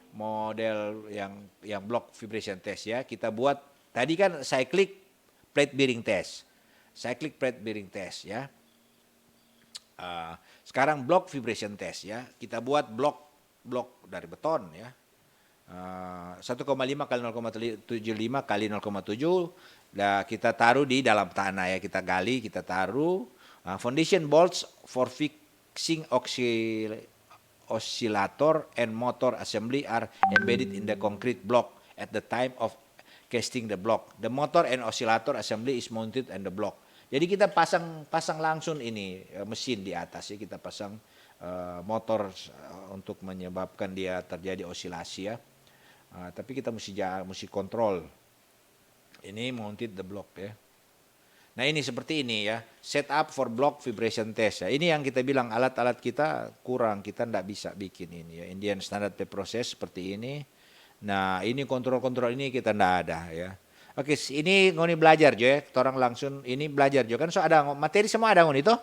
Model yang block vibration test ya. Kita buat tadi kan cyclic plate bearing test. Ya. Sekarang block vibration test ya. Kita buat blok dari beton ya. 1,5 kali 0,75 kali 0,7 kita taruh di dalam tanah ya, kita gali, kita taruh. Foundation bolts for fixing oscillator and motor assembly are embedded in the concrete block at the time of casting the block. The motor and oscillator assembly is mounted on the block. Jadi kita pasang langsung ini mesin di atas ya, kita pasang motor untuk menyebabkan dia terjadi osilasi ya. Tapi kita mesti kontrol. Ini mounted the block ya. Nah ini seperti ini ya, setup for block vibration test ya. Ini yang kita bilang alat-alat kita kurang, kita tidak bisa bikin ini ya. Indian Standard Process seperti ini. Nah, ini kontrol-kontrol ini kita ndak ada ya. Oke, ini ngoni belajar jo ya. Orang langsung ini belajar jo kan so ada materi semua ada ngoni itu.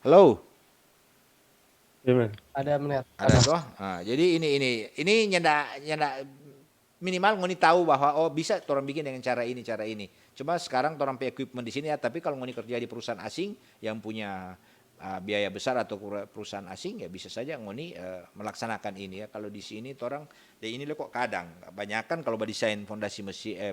Halo, Iya, men. Ada menit. ada toh. Nah, jadi ini nyanda nyanda minimal ngoni tahu bahwa oh bisa orang bikin dengan cara ini cara ini. Cuma sekarang orang pakai equipment di sini ya, tapi kalau ngoni kerja di perusahaan asing yang punya biaya besar atau perusahaan asing ya bisa saja ngoni melaksanakan ini ya. Kalau di sini orang ya ini kok kadang kebanyakan kalau desain fondasi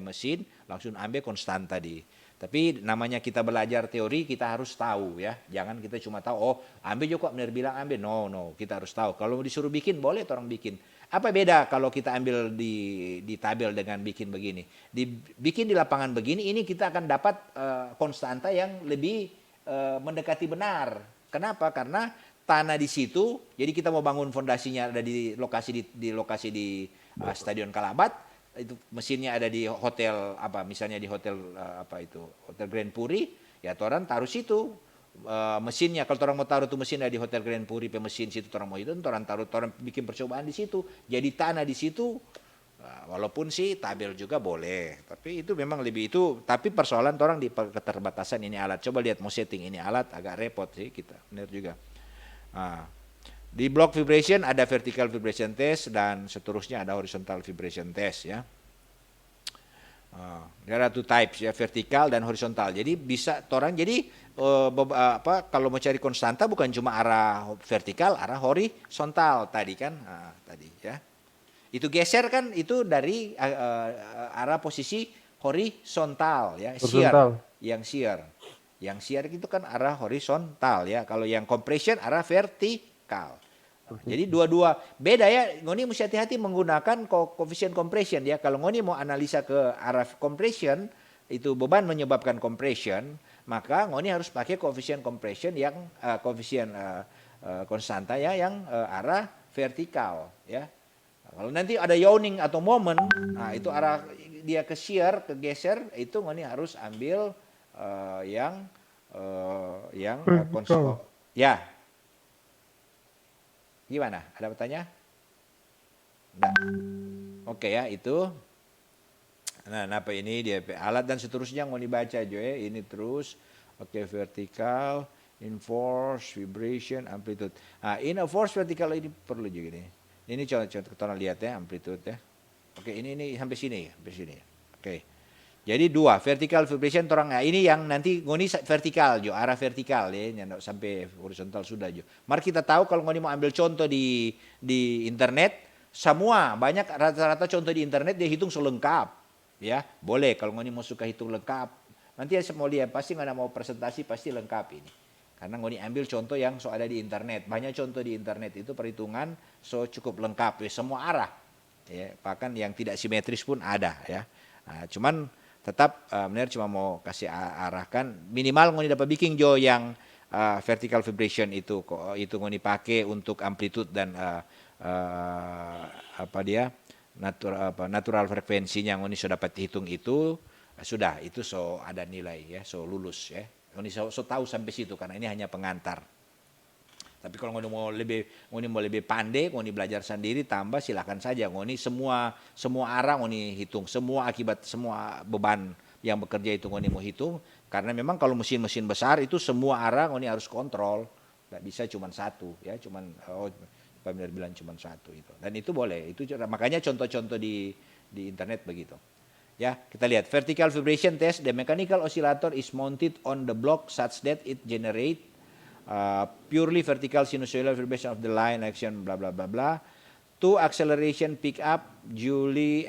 mesin langsung ambil konstan tadi. Tapi namanya kita belajar teori kita harus tahu ya. Jangan kita cuma tahu oh ambil juga benar bilang ambil. No, kita harus tahu. Kalau disuruh bikin boleh orang bikin. Apa beda kalau kita ambil di tabel dengan bikin begini? Bikin di lapangan begini ini kita akan dapat konstanta yang lebih mendekati benar. Kenapa? Karena tanah di situ, jadi kita mau bangun fondasinya ada di lokasi di Stadion Kalabat, itu mesinnya ada di hotel apa misalnya di hotel Hotel Grand Puri, ya orang taruh situ mesinnya. Kalau orang mau taruh tuh mesinnya di Hotel Grand Puri, mesin situ orang mau itu, orang taruh orang bikin percobaan di situ, jadi tanah di situ. Walaupun sih tabel juga boleh, tapi itu memang lebih itu. Tapi persoalan orang di keterbatasan ini alat. Coba lihat mau setting ini alat agak repot sih kita, benar juga. Di block vibration ada vertical vibration test dan seterusnya ada horizontal vibration test ya. There are two types ya, vertikal dan horizontal. Jadi bisa orang jadi kalau mau cari konstanta bukan cuma arah vertikal, arah horizontal tadi kan, tadi ya. Itu geser kan itu dari arah posisi horizontal ya, shear, yang shear itu kan arah horizontal ya. Kalau yang compression arah vertikal. Jadi dua-dua beda ya. Ngoni mesti hati-hati menggunakan koefisien compression ya. Kalau ngoni mau analisa ke arah compression itu beban menyebabkan compression, maka ngoni harus pakai koefisien compression yang koefisien konstanta ya yang arah vertikal ya. Kalau nanti ada yawning atau moment, nah itu arah dia ke shear, ke geser, itu ngoni harus ambil yang ya. Gimana? Ada pertanyaan? Enggak. Oke ya, itu. Nah, apa ini dia alat dan seterusnya ngoni baca jo ya. Ini terus oke vertikal, in force, vibration, amplitude. Nah, in a force vertikal ini perlu juga nih. Ini contoh kita lihat ya amplitude ya. Oke, ini sampai sini. Oke. Jadi dua vertical vibration orang ini yang nanti ngoni vertikal jo, arah vertikal ya, nyandok sampai horizontal sudah jo. Mari kita tahu kalau ngoni mau ambil contoh di internet, semua banyak rata-rata contoh di internet dia hitung selengkap. Ya, boleh kalau ngoni mau suka hitung lengkap. Nanti mau lihat pasti ngoni mau presentasi pasti lengkap ini. Karena ngoni ambil contoh yang ada di internet. Banyak contoh di internet itu perhitungan cukup lengkap ya, semua arah. Ya, bahkan yang tidak simetris pun ada ya. Nah, cuman tetap benar cuma mau kasih arahkan minimal ngoni dapat bikin jo yang vertical vibration itu ngoni pakai untuk amplitude dan natural frekuensinya ngoni sudah dapat hitung itu sudah itu ada nilai ya, lulus ya. Ngoni tahu sampai situ karena ini hanya pengantar. Tapi kalau ngoni mau lebih pandai, ngoni belajar sendiri tambah silakan saja. Ngoni semua arah ngoni hitung, semua akibat semua beban yang bekerja itu ngoni mau hitung. Karena memang kalau mesin-mesin besar itu semua arah ngoni harus kontrol. Nggak bisa cuma satu ya, Pak Benar bilang cuma satu itu. Dan itu boleh. Itu makanya contoh-contoh di internet begitu. Ya, kita lihat vertical vibration test. The mechanical oscillator is mounted on the block such that it generate purely vertical sinusoidal vibration of the line action bla bla bla bla. Two acceleration pick up duly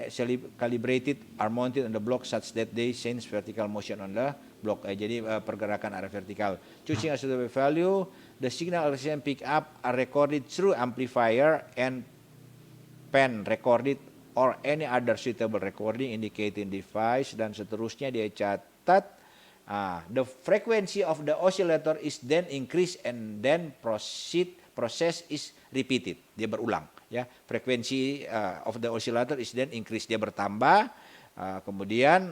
calibrated are mounted on the block such that they sense vertical motion on the block. Jadi pergerakan arah vertikal. Choosing a suitable value, the signal acceleration pick up are recorded through amplifier and pen recorded or any other suitable recording indicating device dan seterusnya dia catat. The frequency of the oscillator is then increased and then process is repeated. Dia berulang ya. Frekuensi of the oscillator is then increased, dia bertambah. Kemudian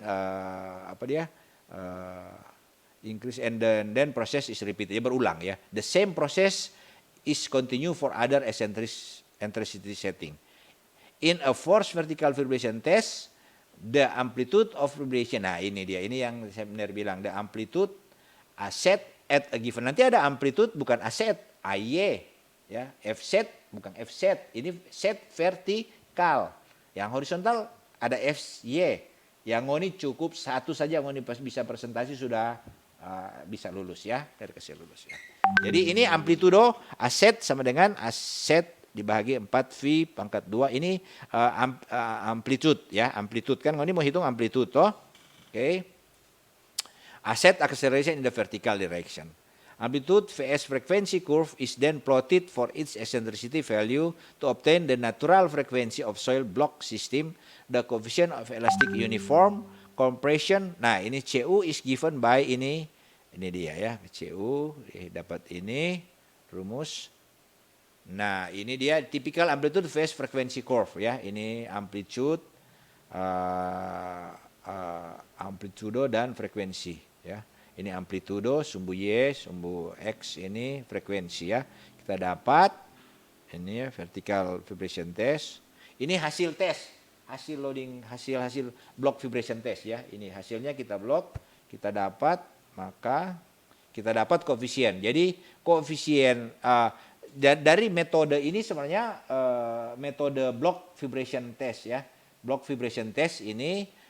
increase and then process is repeated. Dia berulang ya. The same process is continue for other eccentricity setting. In a force vertical vibration test, the amplitude of vibration. Nah, ini dia. Ini yang saya benar bilang, the amplitude set at a given. Nanti ada amplitude bukan set, AY, ya. F set bukan F set. Ini set vertikal. Yang horizontal ada FY. Yang ngoni cukup satu saja, ngoni bisa presentasi sudah bisa lulus ya, dari kasih lulus ya. Jadi ini amplitudo aset sama dengan aset dibagi 4 V pangkat 2 ini amplitude ya, amplitude kan ngoni mau hitung amplitude toh. Oke. Asset acceleration in the vertical direction. Amplitude Vs frequency curve is then plotted for its eccentricity value to obtain the natural frequency of soil block system, the coefficient of elastic uniform, compression. Nah, ini Cu is given by ini dia ya, Cu dapat ini rumus. Nah, ini dia typical amplitude phase frequency curve ya. Ini amplitude amplitudo dan frekuensi ya. Ini amplitudo, sumbu Y, sumbu X, ini frekuensi ya. Kita dapat ini ya, vertical vibration test. Ini hasil tes, hasil loading, hasil block vibration test ya. Ini hasilnya kita blok, kita dapat, maka kita dapat koefisien. Jadi koefisien dari metode ini sebenarnya metode block vibration test ya. Block vibration test ini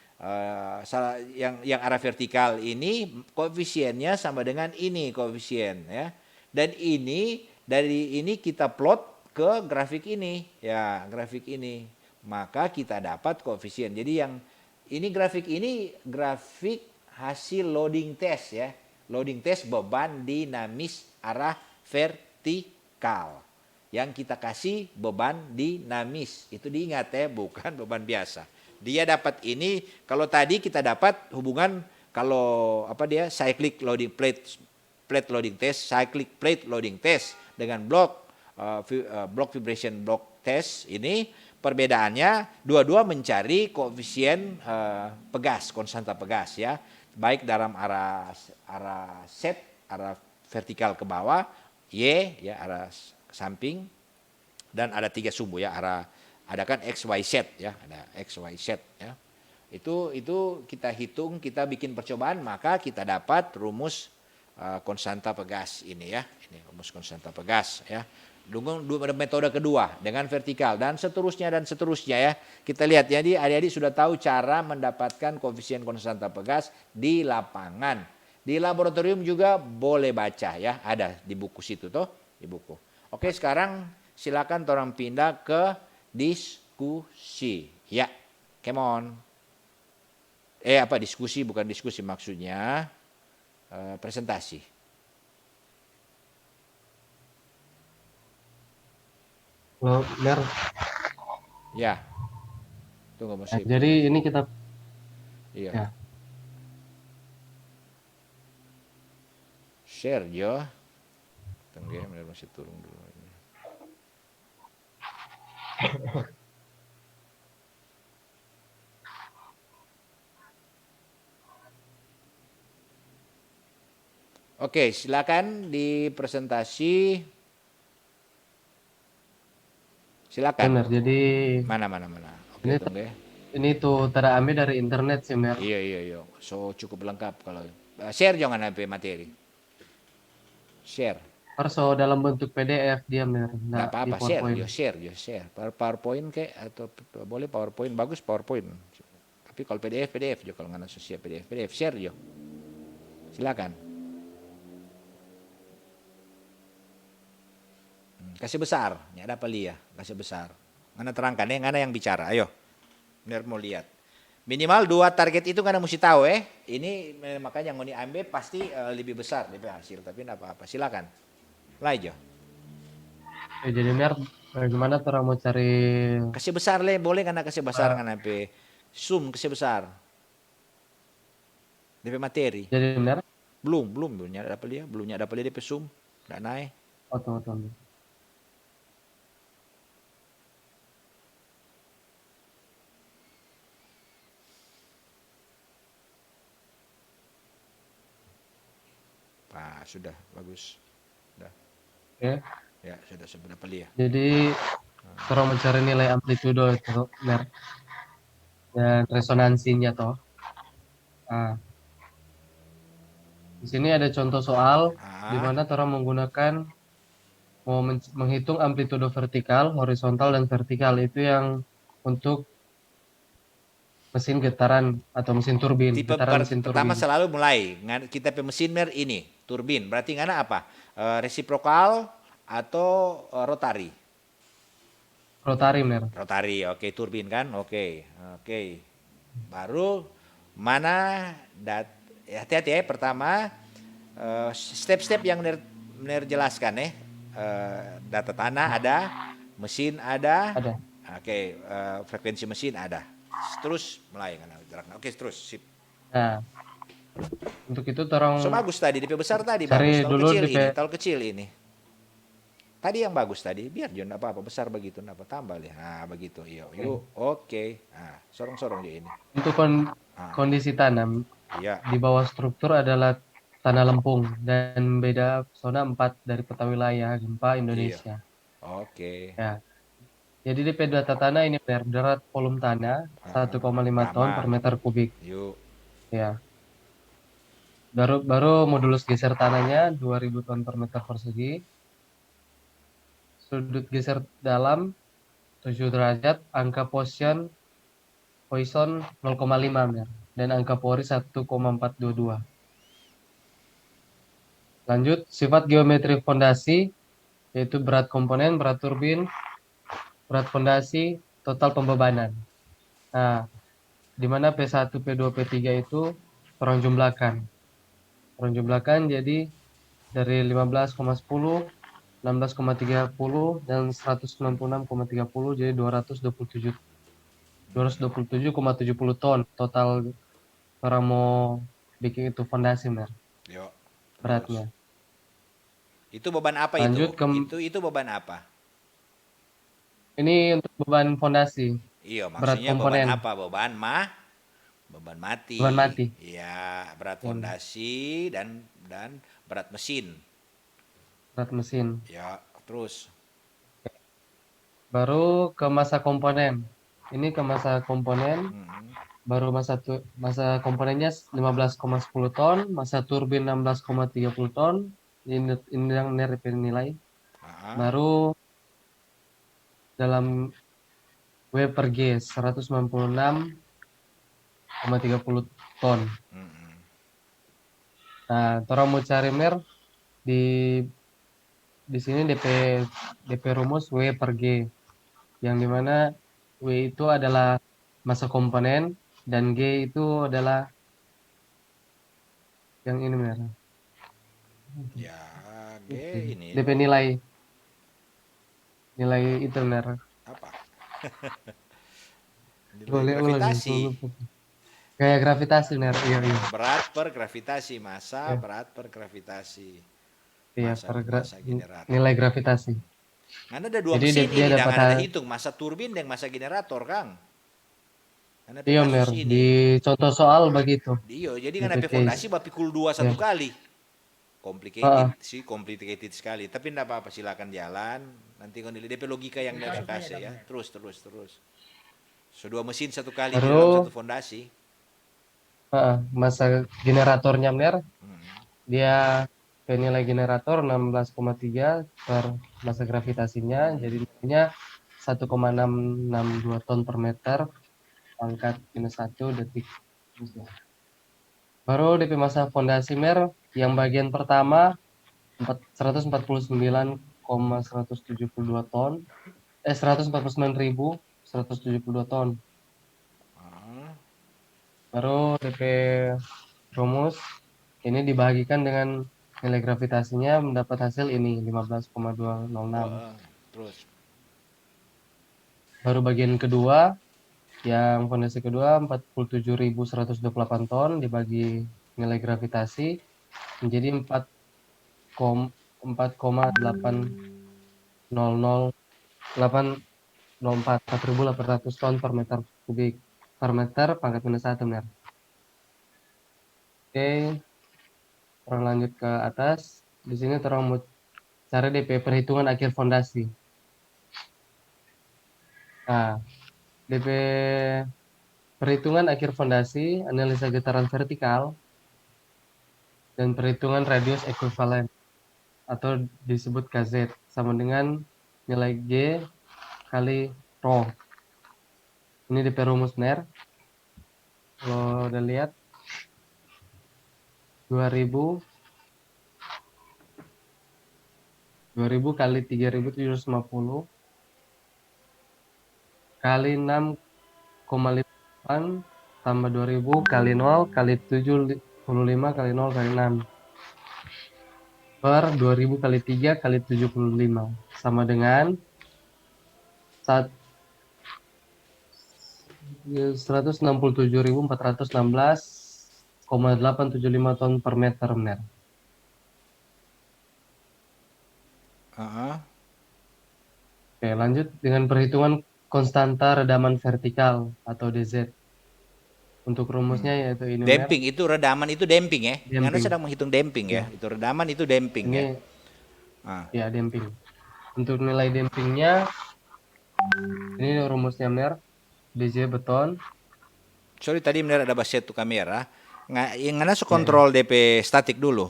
yang arah vertikal ini koefisiennya sama dengan ini koefisien ya. Dan ini dari ini kita plot ke grafik ini ya, grafik ini. Maka kita dapat koefisien. Jadi yang ini grafik hasil loading test ya. Loading test beban dinamis arah vertikal. Yang kita kasih beban dinamis. Itu diingat ya, bukan beban biasa. Dia dapat ini, kalau tadi kita dapat hubungan kalau cyclic loading plate loading test, cyclic plate loading test dengan block vibration block test ini perbedaannya dua-dua mencari koefisien pegas, konstanta pegas ya, baik dalam arah set, arah vertikal ke bawah, Y ya arah samping, dan ada 3 sumbu ya, ada kan X, Y, Z ya, ada X, Y, Z ya. Itu kita hitung, kita bikin percobaan, maka kita dapat rumus konstanta pegas ini ya. Ini rumus konstanta pegas ya. Metode kedua dengan vertikal dan seterusnya ya. Kita lihat ya, adik-adik sudah tahu cara mendapatkan koefisien konstanta pegas di lapangan. Di laboratorium juga boleh baca ya, ada di buku situ toh, di buku. Oke, sekarang silakan orang pindah ke diskusi. Ya, come on. Diskusi, bukan diskusi maksudnya. Presentasi. Halo, Mer. Ya. Tunggu musik. Jadi ini kita Iya. ya. Share yo. Tunggu ya, masih turun dulu. Oke, silakan di presentasi. Silakan. Benar. Jadi Mana. Oke, ini tunggu ya. ini tuh terambil dari internet sih, Mer. Iya. So cukup lengkap kalau share jangan sampai materi. Share. Perso dalam bentuk PDF dia, Mer. Nggak Di apa-apa, PowerPoint. share. PowerPoint kayak atau boleh PowerPoint, bagus PowerPoint. Tapi kalau PDF juga, kalau nggak siap PDF share jo. Silakan. Kasih besar, ya ada apa liya, kasih besar. Mana terangkan ya, mana yang bicara, ayo. Benar mau lihat. Minimal 2 target itu karena mesti tahu Ini makanya yang mau diambil pasti lebih besar daripada hasil, tapi enggak apa-apa. Silakan. Lah jo. Jadi Mer, bagaimana cara mau cari Kasih besar le, boleh karena kasih besar karena pe zoom kasih besar. DP materi. jadi Mer? Belum nyada dapat dia, DP zoom. Enggak naik. Oh, tunggu. Sudah bagus. Sudah. Oke. Ya, sudah dapat dia. Jadi Orang mencari nilai amplitudo itu, Mer, dan resonansinya toh. Nah, di sini ada contoh soal di Ah, mana orang menggunakan mau menghitung amplitudo vertikal, horizontal, dan vertikal itu yang untuk mesin getaran atau mesin turbin, tipe getaran mesin pertama turbin. selalu mulai kita pe mesin mer ini turbin. Berarti ngana apa? Resiprokal atau rotari? Rotari, Mer. Rotari, oke, turbin kan? Oke, oke. Baru mana hati-hati ya. Pertama step-step yang jelaskan ya. Data tanah ada, mesin ada, Ada. oke, frekuensi mesin ada. Terus mulai kan? Oke, terus sip. Nah, untuk itu So orang bagus tadi, DP besar tadi cari bagus. Tahu dulu kecil DP. ini, tahu kecil ini. Tadi yang bagus tadi, biar jangan apa-apa besar begitu, apa tambah ya. Nah, begitu. Yuk, oke. Nah, sorong-sorong dia ini. Untuk Ah, kondisi tanam iya, di bawah struktur adalah tanah lempung dan beda zona 4 dari peta wilayah gempa iya. Indonesia. Oke. Ya, jadi DP data tanah ini berat volume tanah 1,5 ton per Pertama, meter kubik. yuk. Ya, baru baru modulus geser tanahnya 2000 ton per meter persegi. Sudut geser dalam 7 derajat, angka Poisson 0,5 Mer, dan angka pori 1,422. Lanjut, sifat geometri fondasi yaitu berat komponen, berat turbin, berat fondasi, total pembebanan. Nah, di mana P1, P2, P3 itu orang jumlahkan. Orang jumlahkan jadi dari 15,10, 16,30, dan 196,30 jadi 227,70 ton total orang mau bikin itu fondasi Mer, Yuk. Terus. beratnya. Itu beban apa itu? Lanjut ke Itu beban apa? ini untuk beban fondasi, Iya, berat maksudnya beban komponen, apa? Beban mati. beban mati. Iya, berat Ya, fondasi dan berat mesin. berat mesin. Ya, terus. Baru ke masa komponen. Ini ke masa komponen, Hmm. baru masa komponennya 15,10 ton, masa turbin 16,30 ton. Ini yang nilai. Ah, Baru dalam W per G 196,30 ton. hmm. Nah, orang mau cari mer di sini DP rumus W per G, yang dimana W itu adalah masa komponen dan G itu adalah yang ini mer. Ya, G ini DP nilai itu mer. apa? Nilai Boleh ulang ya, gravitasi. gaya gravitasi mer. Iya iya. Berat per gravitasi, massa Iya, berat per gravitasi. iya Massa generator. nilai gravitasi. Karena ada dua Jadi mesin dia ini, dan dapat ada hitung massa turbin dan massa generator, Kang. Karena iya mer kasus di ini. contoh soal begitu. Iya, jadi DP karena case. fondasi bapikul dua Ya. satu kali. Complicated Heeh. sih, complicated sekali. Tapi enggak apa-apa, silakan jalan. Nanti kalau DP logika yang Bisa dari saya kasih ya. dong. Terus. So, dua mesin satu kali di dalam Baru satu fondasi. masa generatornya mer Hmm. dia nilai generator 16,3 per masa gravitasinya, jadi nilainya 1,662 ton per meter pangkat minus 1 detik. Baru DP masa fondasi mer yang bagian pertama 149,172 ton, 149.172 ton. Ah, Baru DP rumus ini dibagikan dengan nilai gravitasinya mendapat hasil ini 15,206. terus. Baru bagian kedua yang fondasi kedua 47.128 ton dibagi nilai gravitasi menjadi 4,800 ton per meter kubik per meter pangkat minus 1 Mer. Oke, orang lanjut ke atas. Di sini terang mau cari DP perhitungan akhir fondasi. Nah, DP perhitungan akhir fondasi, analisa getaran vertikal, dan perhitungan radius ekuivalen atau disebut KZ sama dengan nilai G kali Rho. Ini DP rumus NER. Kalau udah lihat 2000 kali 3750 kali 6,58 tambah 2000 kali 0 kali 75 kali 0 kali 6 per 2000 kali 3 kali 75 sama dengan 167.416,875 ton per meter benar. Heeh. Oke, lanjut dengan perhitungan konstanta redaman vertikal atau DZ. Untuk rumusnya yaitu ini benar, Damping itu redaman itu damping ya. Anda damping. sedang menghitung damping ya. Ya, Itu redaman itu damping ya. ini Ah. ya damping. Untuk nilai dampingnya, ini rumusnya benar, DZ beton. Sorry tadi benar ada bahasa itu kamera. Yang Anda Ya, ya. kontrol DP statik dulu.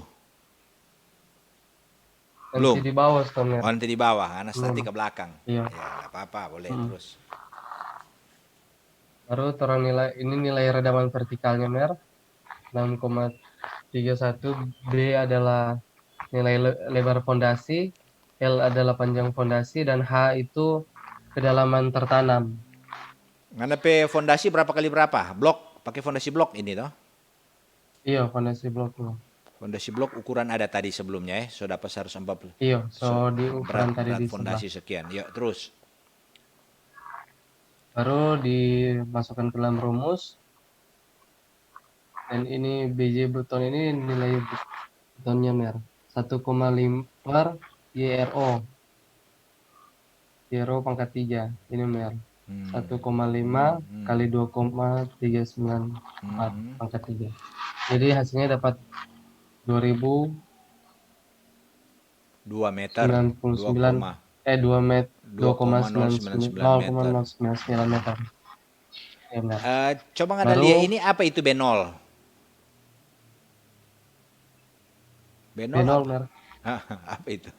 Nanti Belum. di bawah benar. Oh, nanti di bawah, Anda Belum. statik ke belakang. Iya. Ya, nggak apa-apa, boleh Hmm. terus. Baru terang nilai ini nilai redaman vertikalnya benar 6,31. B adalah nilai lebar fondasi, L adalah panjang fondasi, dan H itu kedalaman tertanam. Anda pe fondasi berapa kali berapa? Blok, pakai fondasi blok ini toh. Iya, fondasi bloknya. Fondasi blok ukuran ada tadi sebelumnya ya. So dapat 140. Iya, so So, di ukuran tadi berat di sebelah. fondasi sekian. Yuk, terus. Baru dimasukkan ke dalam rumus. Dan ini BJ beton ini nilai betonnya mer 1,5 per YRO. YRO pangkat 3. Ini mer 1,5 kali 2,394 Hmm. pangkat 3. Jadi hasilnya dapat 2099 2 meter, 2 meter 2,099 meter. 0,099 meter. Ya benar. Coba Anda lihat Baru ini apa itu B0? B0 B0 apa? mer. Apa itu?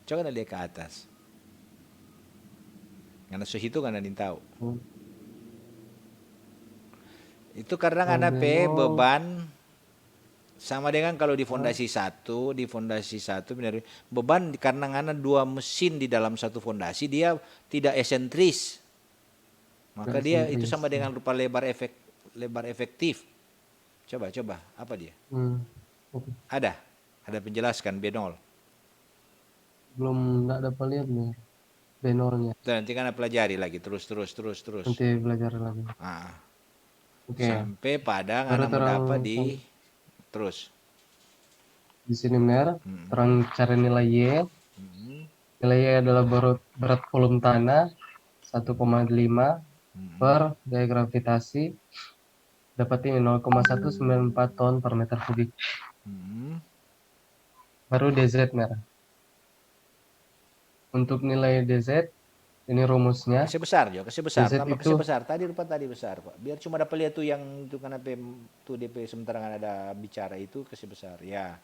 Coba Anda lihat ke atas. Karena suhitu kan Anda tahu. Itu karena Anda P B0 beban sama dengan kalau di fondasi satu benar beban karena Anda dua mesin di dalam satu fondasi dia tidak esentris. Maka dia itu sama dengan rupa lebar efektif. Coba apa dia? Oke. Ada penjelaskan B0. Belum nggak dapat lihat nih B0-nya. Nanti kan pelajari lagi terus. Nanti belajar lagi. Nah, Oke. sampai pada Baru anak terang mendapat di terus. di sini benar. Terang cari nilai Y. Nilai Y adalah berat volume tanah 1,5 per gaya gravitasi. Dapat ini 0,194 ton per meter kubik. Baru DZ merah. Untuk nilai DZ, ini rumusnya. Kasih besar, DZ tambah itu kasih besar. Tadi besar, Pak. Biar cuma dapat lihat tuh yang itu kan apa tuh DP sementara kan ada bicara itu kasih besar. Ya.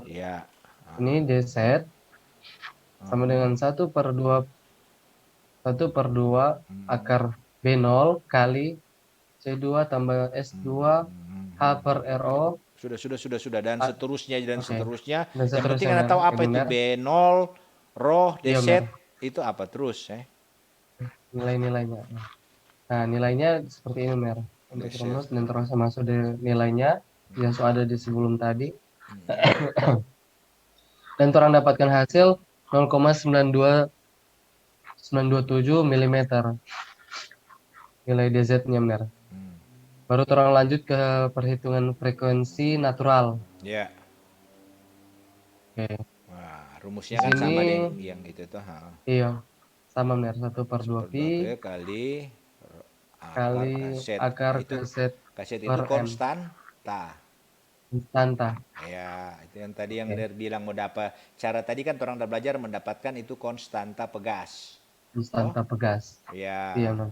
Ya. ini DZ sama dengan 1/2 akar B0 kali C2 tambah S2 H per RO. Sudah dan seterusnya Oke. Dan Yang penting seterusnya Anda mer. tahu Oke, apa itu benar. B0, roh, Iya DZ, mer. itu apa terus Nilai-nilainya. Nah, nilainya seperti ini mer. Untuk DZ. rumus dan terus masuk di nilainya yang sudah ada di sebelum tadi. Dan orang dapatkan hasil 0,927 mm nilai DZ-nya benar. Baru orang lanjut ke perhitungan frekuensi natural. Ya. Oke. Wah, rumusnya Di kan sini sama dengan yang itu tuh. iya sama benar 1/2 pi 1/2 kali akar kali kaset. akar Itu kaset itu per m konstanta. konstanta. Ya, itu yang tadi yang Oke. bilang mau dapat. Cara tadi kan orang udah belajar mendapatkan itu konstanta pegas. konstanta pegas. Ya. Iya, Mer.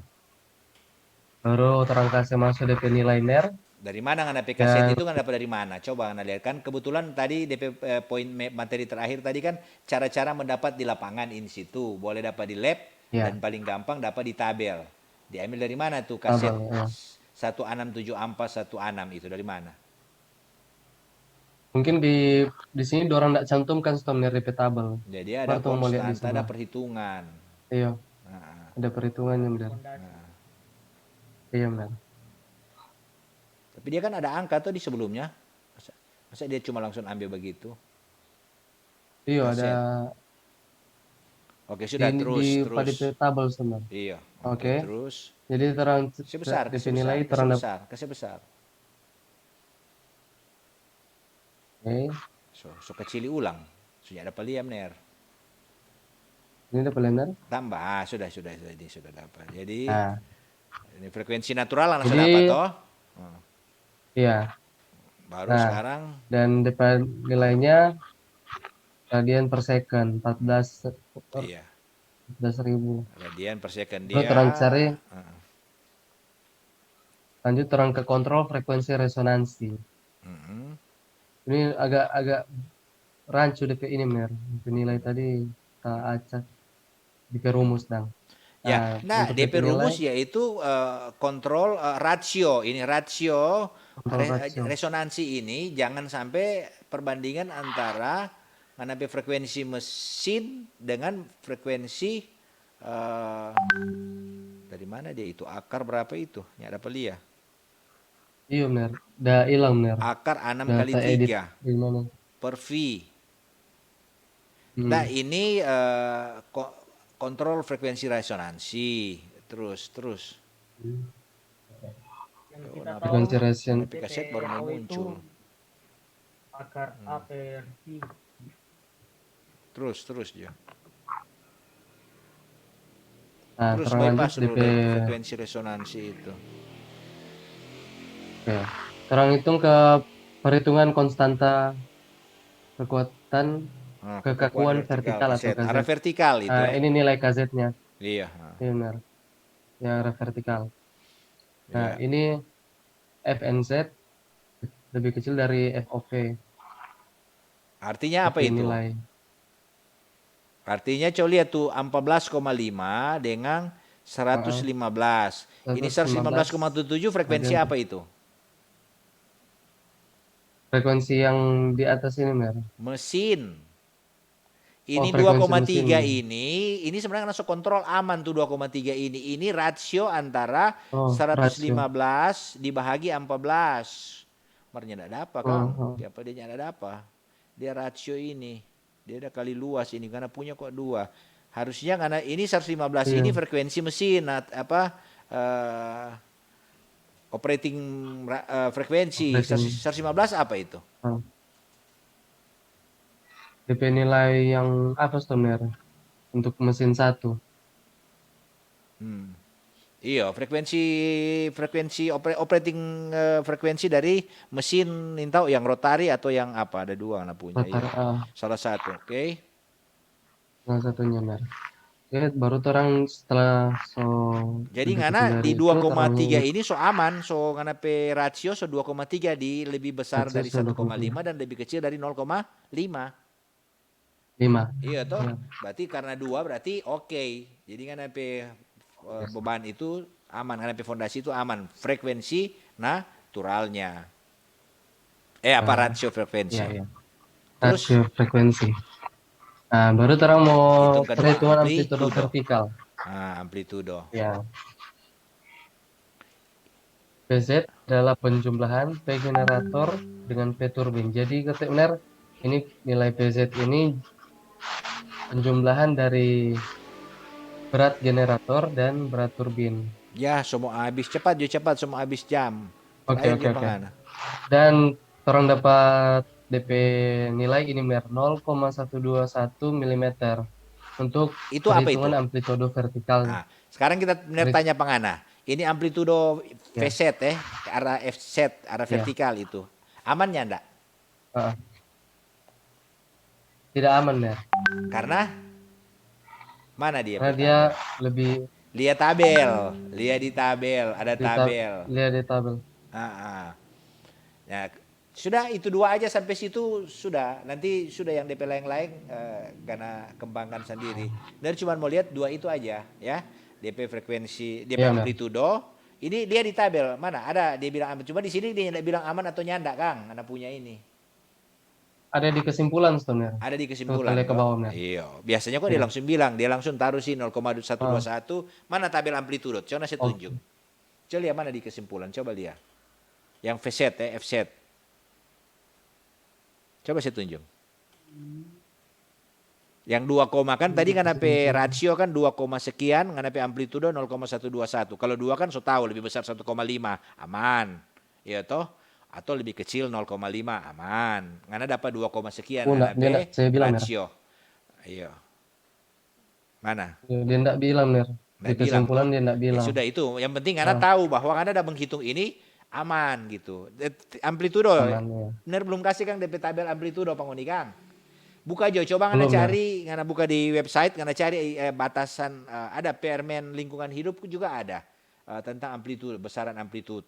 Baru orang kasih masuk DP nilai Mer. Dari mana ngana PK set Dan itu ngana dapat dari mana? Coba ngana lihat kan kebetulan tadi DP poin materi terakhir tadi kan cara-cara mendapat di lapangan in situ. Boleh dapat di lab dan ya, paling gampang dapat di tabel. Diambil dari mana tuh kaset tabel ya. 1674 16 itu dari mana? Mungkin di sini orang tidak cantumkan stomnya DP tabel. Jadi ada Baru tuh mau lihat di konstanta, ada sebelah. perhitungan. Iya, Nah, ada perhitungannya, Mer. Fondasi. nah. Iya, Mer. Tapi dia kan ada angka tuh di sebelumnya. Masa dia cuma langsung ambil begitu? Iya, ada Kaset. Oke, di sudah di terus. DP tabel sebenarnya. Iya, oke, Oke. terus. Jadi terang Sebesar, DP kasih besar, nilai kasih terang dapat. besar, kasih besar. Oke. So kecili ulang. Sudah dapat liam ner. Ini dapat benar. Tambah, sudah ini sudah dapat. Jadi Nah, ini frekuensi natural langsung dapat jadi toh. Hmm. iya. Baru Nah, sekarang dan DP nilainya radian per second 14 iya, ribu. radian per second Terus dia. terang cari, uh, lanjut terang ke kontrol frekuensi resonansi. mm-mm. Ini agak rancu DP ini, Mer. DP nilai tadi kita acak DP rumus dang. Ya, nah Untuk DP DP nilai rumus yaitu kontrol rasio. Ini rasio kontrol rasio. resonansi ini jangan sampai perbandingan antara mengenai frekuensi mesin dengan frekuensi dari mana dia itu akar berapa itu? Ya ada ya. Iya, Mer. Dah hilang, Mer. Akar 6 kali Data edit 3 gimana? per V. Nah Hmm. ini kontrol frekuensi resonansi. Terus. Yang kita tahu Frekuensi reson. Tapi kaset baru mau DPRO itu muncul. akar A per V. Terus dia. Nah, Terus terang lanjut bypass dulu DP. frekuensi resonansi itu. Oke. Terang hitung ke perhitungan konstanta kekuatan Nah, kekakuan vertikal vertikal atau kaset. KZ. Arah vertikal itu Nah, ya. ini nilai KZ-nya. Iya. Iya, benar. Yang arah vertikal. Nah, Iya. ini FNZ lebih kecil dari FOV. Artinya apa DP itu? nilai. Artinya coba lihat tuh 14,5 dengan 115. Ini 115 115,7 frekuensi radian. apa itu? Frekuensi yang di atas ini, Mer. Mesin. Oh, Ini frekuensi 2,3 mesin. ini sebenarnya masuk kontrol aman tuh 2,3 ini. Ini rasio antara Oh, rasio. 115 dibahagi 14. Marnya ada apa, Kang? Oh. Siapa dia ada apa? Dia rasio ini. Dia ada kali luas ini karena punya kok dua. Harusnya karena ini 115 Iya. ini frekuensi mesin operating frekuensi. Operating. 115 apa itu? Oh. DP nilai yang apa sebenarnya untuk mesin satu? Iya, frekuensi operating frekuensi dari mesin tahu yang rotari atau yang apa? Ada dua anak punya. Rotor Iya. Salah satu, oke. salah satunya, Mer. Oke, baru terang setelah Jadi lebih kecil ngana dari di itu 2,3 terang ini so aman, so ngana pe rasio so 2,3 di lebih besar rasio dari 1,5 1,5. dan lebih kecil dari 0,5. 5. Iya toh, Iya. berarti karena dua berarti oke. Jadi ngana pe beban itu aman, ngana pe fondasi itu aman, frekuensi naturalnya. Rasio frekuensi. Iya, iya. Terus Rasio frekuensi. Nah, baru terang mau hitung kedua perhitungan amplitudo amplitudo. vertikal. Amplitudo. Ya. PZ adalah penjumlahan P generator dengan P turbin. Jadi benar ini nilai PZ ini penjumlahan dari berat generator dan berat turbin. Ya, semua habis cepat, semua habis jam. Oke. Terakhir pengana. Dan orang dapat DP nilai ini 0,121 mm untuk Itu apa itu? perhitungan amplitudo vertikal. Sekarang kita benar tanya pengana. Ini amplitudo Ya. V-set arah F-set, arah vertikal itu. Amannya enggak? Tidak aman, ya. Karena Mana dia Karena pe dia tabel? lebih Lihat tabel, lihat di tabel, ada tabel. lihat di tabel. Ah, ah. Ya, sudah itu dua aja sampai situ sudah. Nanti sudah yang DP lain-lain karena kembangkan sendiri. Dari cuma mau lihat dua itu aja ya. DP frekuensi, DP Iya, Mer. amplitudo. Ini dia di tabel mana? Ada dia bilang aman. Cuma di sini dia tidak bilang aman atau nyanda, Kang. Anak punya ini. Ada di kesimpulan sebenarnya. Ada di Tuh, kesimpulan ke toh. bawah, Mer. Iya, biasanya kok dia Iya. langsung bilang, dia langsung taruh sih Ah, 0,121. Mana tabel amplitudo? Coba saya tunjuk. oke. Coba lihat mana di kesimpulan, coba lihat. Yang V set ya, F set. Coba saya tunjuk. Yang 2 koma kan tadi kan AP rasio kan 2, sekian, kan AP amplitudo 0,121. Kalau 2 kan so tahu lebih besar 1,5, aman. Ya toh? Atau lebih kecil 0,5, aman. Karena dapat 2, sekian Oh, kan dia enggak, AP saya bilang, Mer. rasio. Iya. Mana? Iya, dia enggak bilang, Mer. Di Nggak bilang kesimpulan toh. dia enggak Ya bilang. sudah itu. Yang penting Anda Ah, tahu bahwa Anda udah menghitung ini aman gitu. Amplitudo. aman ya. Bener belum kasih Kang DP tabel amplitudo Pak Ngoni Kang. Buka aja, coba Anda Belum, Mer. cari, Anda buka di website, Anda cari batasan, ada Permen Lingkungan Hidup juga ada tentang amplitude, besaran amplitude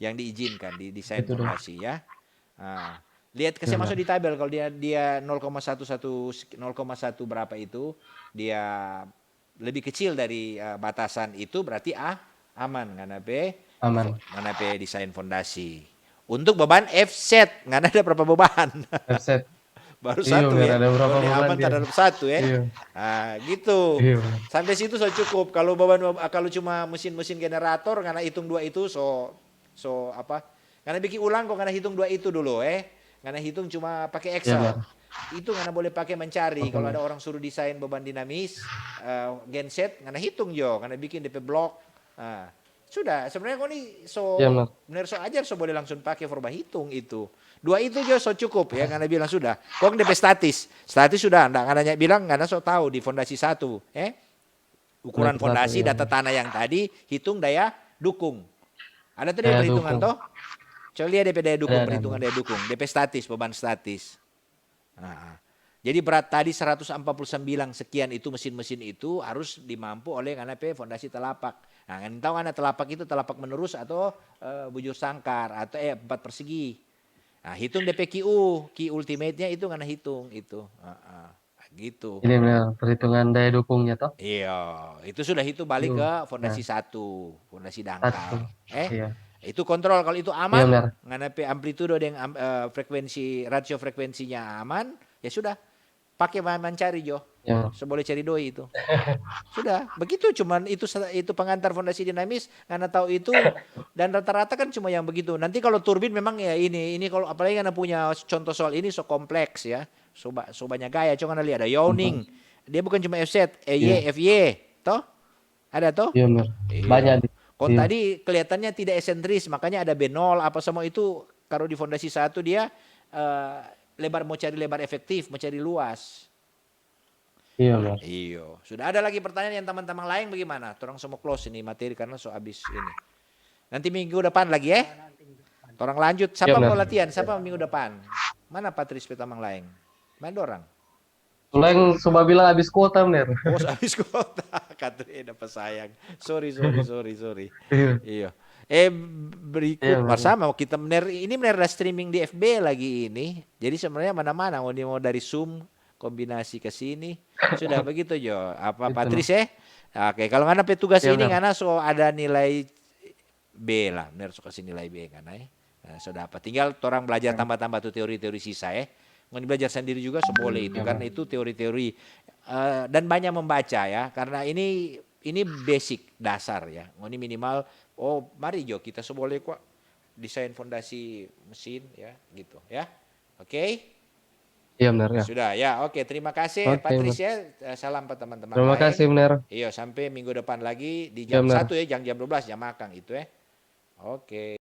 yang diizinkan di desain Itu dong. fondasi ya. Nah, lihat Iya, saya masuk Mer. di tabel kalau dia 0,1 berapa itu, dia lebih kecil dari batasan itu berarti aman karena Aman. karena desain fondasi. Untuk beban F set, nggak ada berapa beban. Website. Baru Iya, satu Mer. ya. Ada berapa Kalau dia beban aman dia? terhadap satu ya. Iya. Nah, gitu. Iya, Mer. Sampai situ so cukup. Kalau beban kalau cuma mesin-mesin generator karena hitung dua itu so apa? Karena bikin ulang kok karena hitung dua itu dulu Karena hitung cuma pakai Iya, Excel. Mer. Itu karena boleh pakai mencari. Oke, Kalau Mer. ada orang suruh desain beban dinamis, genset, karena hitung jo, karena bikin DP blok. Nah, sudah. Sebenarnya kau nih Iya, Mer. bener so ajar so boleh langsung pakai forma hitung itu. Dua itu jo so cukup ya karena bilang sudah. Kok DP statis. Statis sudah enggak karena bilang karena so tahu di fondasi satu, ukuran Satu, fondasi iya. data tanah yang tadi hitung daya dukung. Ada tadi Daya perhitungan dukung. toh? Coba lihat DP daya dukung, Ada, perhitungan Mer. daya dukung, DP statis, beban statis. Nah, jadi berat tadi 149 sekian itu mesin-mesin itu harus dimampu oleh karena fondasi telapak. Nah, kan tahu kan telapak itu telapak menerus atau bujur sangkar atau 4 persegi. Nah, hitung DPQU, key ultimate-nya itu karena hitung itu. Gitu. Ini, Mer, perhitungan daya dukungnya toh. Iya, itu sudah itu balik Tuh. ke Nah, fondasi satu, fondasi satu. dangkal. Iya. Itu kontrol kalau itu Iya, aman, Mer. nganape amplitudo dengan frekuensi rasio frekuensinya aman, ya sudah. Pakai mencari Jo. Iya. So boleh cari doi itu. Sudah, begitu cuman itu pengantar fondasi dinamis karena tahu itu dan rata-rata kan cuma yang begitu. Nanti kalau turbin memang ya ini kalau apalagi karena punya contoh soal ini so kompleks ya. So banyak gaya, coba anda lihat ada yawning. Dia bukan cuma FZ, Iya. EY, FY, toh? Ada toh? Iya, Mer. Banyak Iya. di. Kon Iya. tadi kelihatannya tidak esentris, makanya ada B0 apa semua itu kalau di fondasi satu dia lebar mau cari lebar efektif, mau cari luas. Iya, Mer. Iyo, sudah ada lagi pertanyaan yang teman-teman lain bagaimana? Torang semua close ini materi karena so habis ini. Nanti minggu depan lagi ya. Torang lanjut. Siapa Iya, mau Mer. latihan? Siapa minggu depan? Mana Patris Petamang lain? Main dorang. Suleng coba bilang habis kuota, Mer. Oh, habis kota. Katri dapat sayang. Sorry. Iya. Iya. Iya, Berikut Mer. bersama kita ini ada streaming di FB lagi ini. Jadi sebenarnya mana-mana mau dari Zoom kombinasi ke sini. Sudah begitu Jo. Apa Itu, Patris ya? Oke, kalau ngana petugas Iya, ini Mer. ngana so ada nilai B lah. Benar so kasih nilai B kan Nah, so dapat. Tinggal orang belajar tambah-tambah tuh teori-teori sisa ya. Mau belajar sendiri juga so boleh itu Iya, karena Mer. itu teori-teori dan banyak membaca ya karena ini basic dasar ya. Ini minimal mari Jo kita so boleh kok desain fondasi mesin ya gitu ya. Oke. Iya, Mer, ya. Sudah ya. Oke, terima kasih Oke, Patricia. Salam ke teman-teman Terima lain. kasih, Mer. Iya, sampai minggu depan lagi di Iya, jam Mer. 1 ya, jam 12 jam makan itu ya. Oke.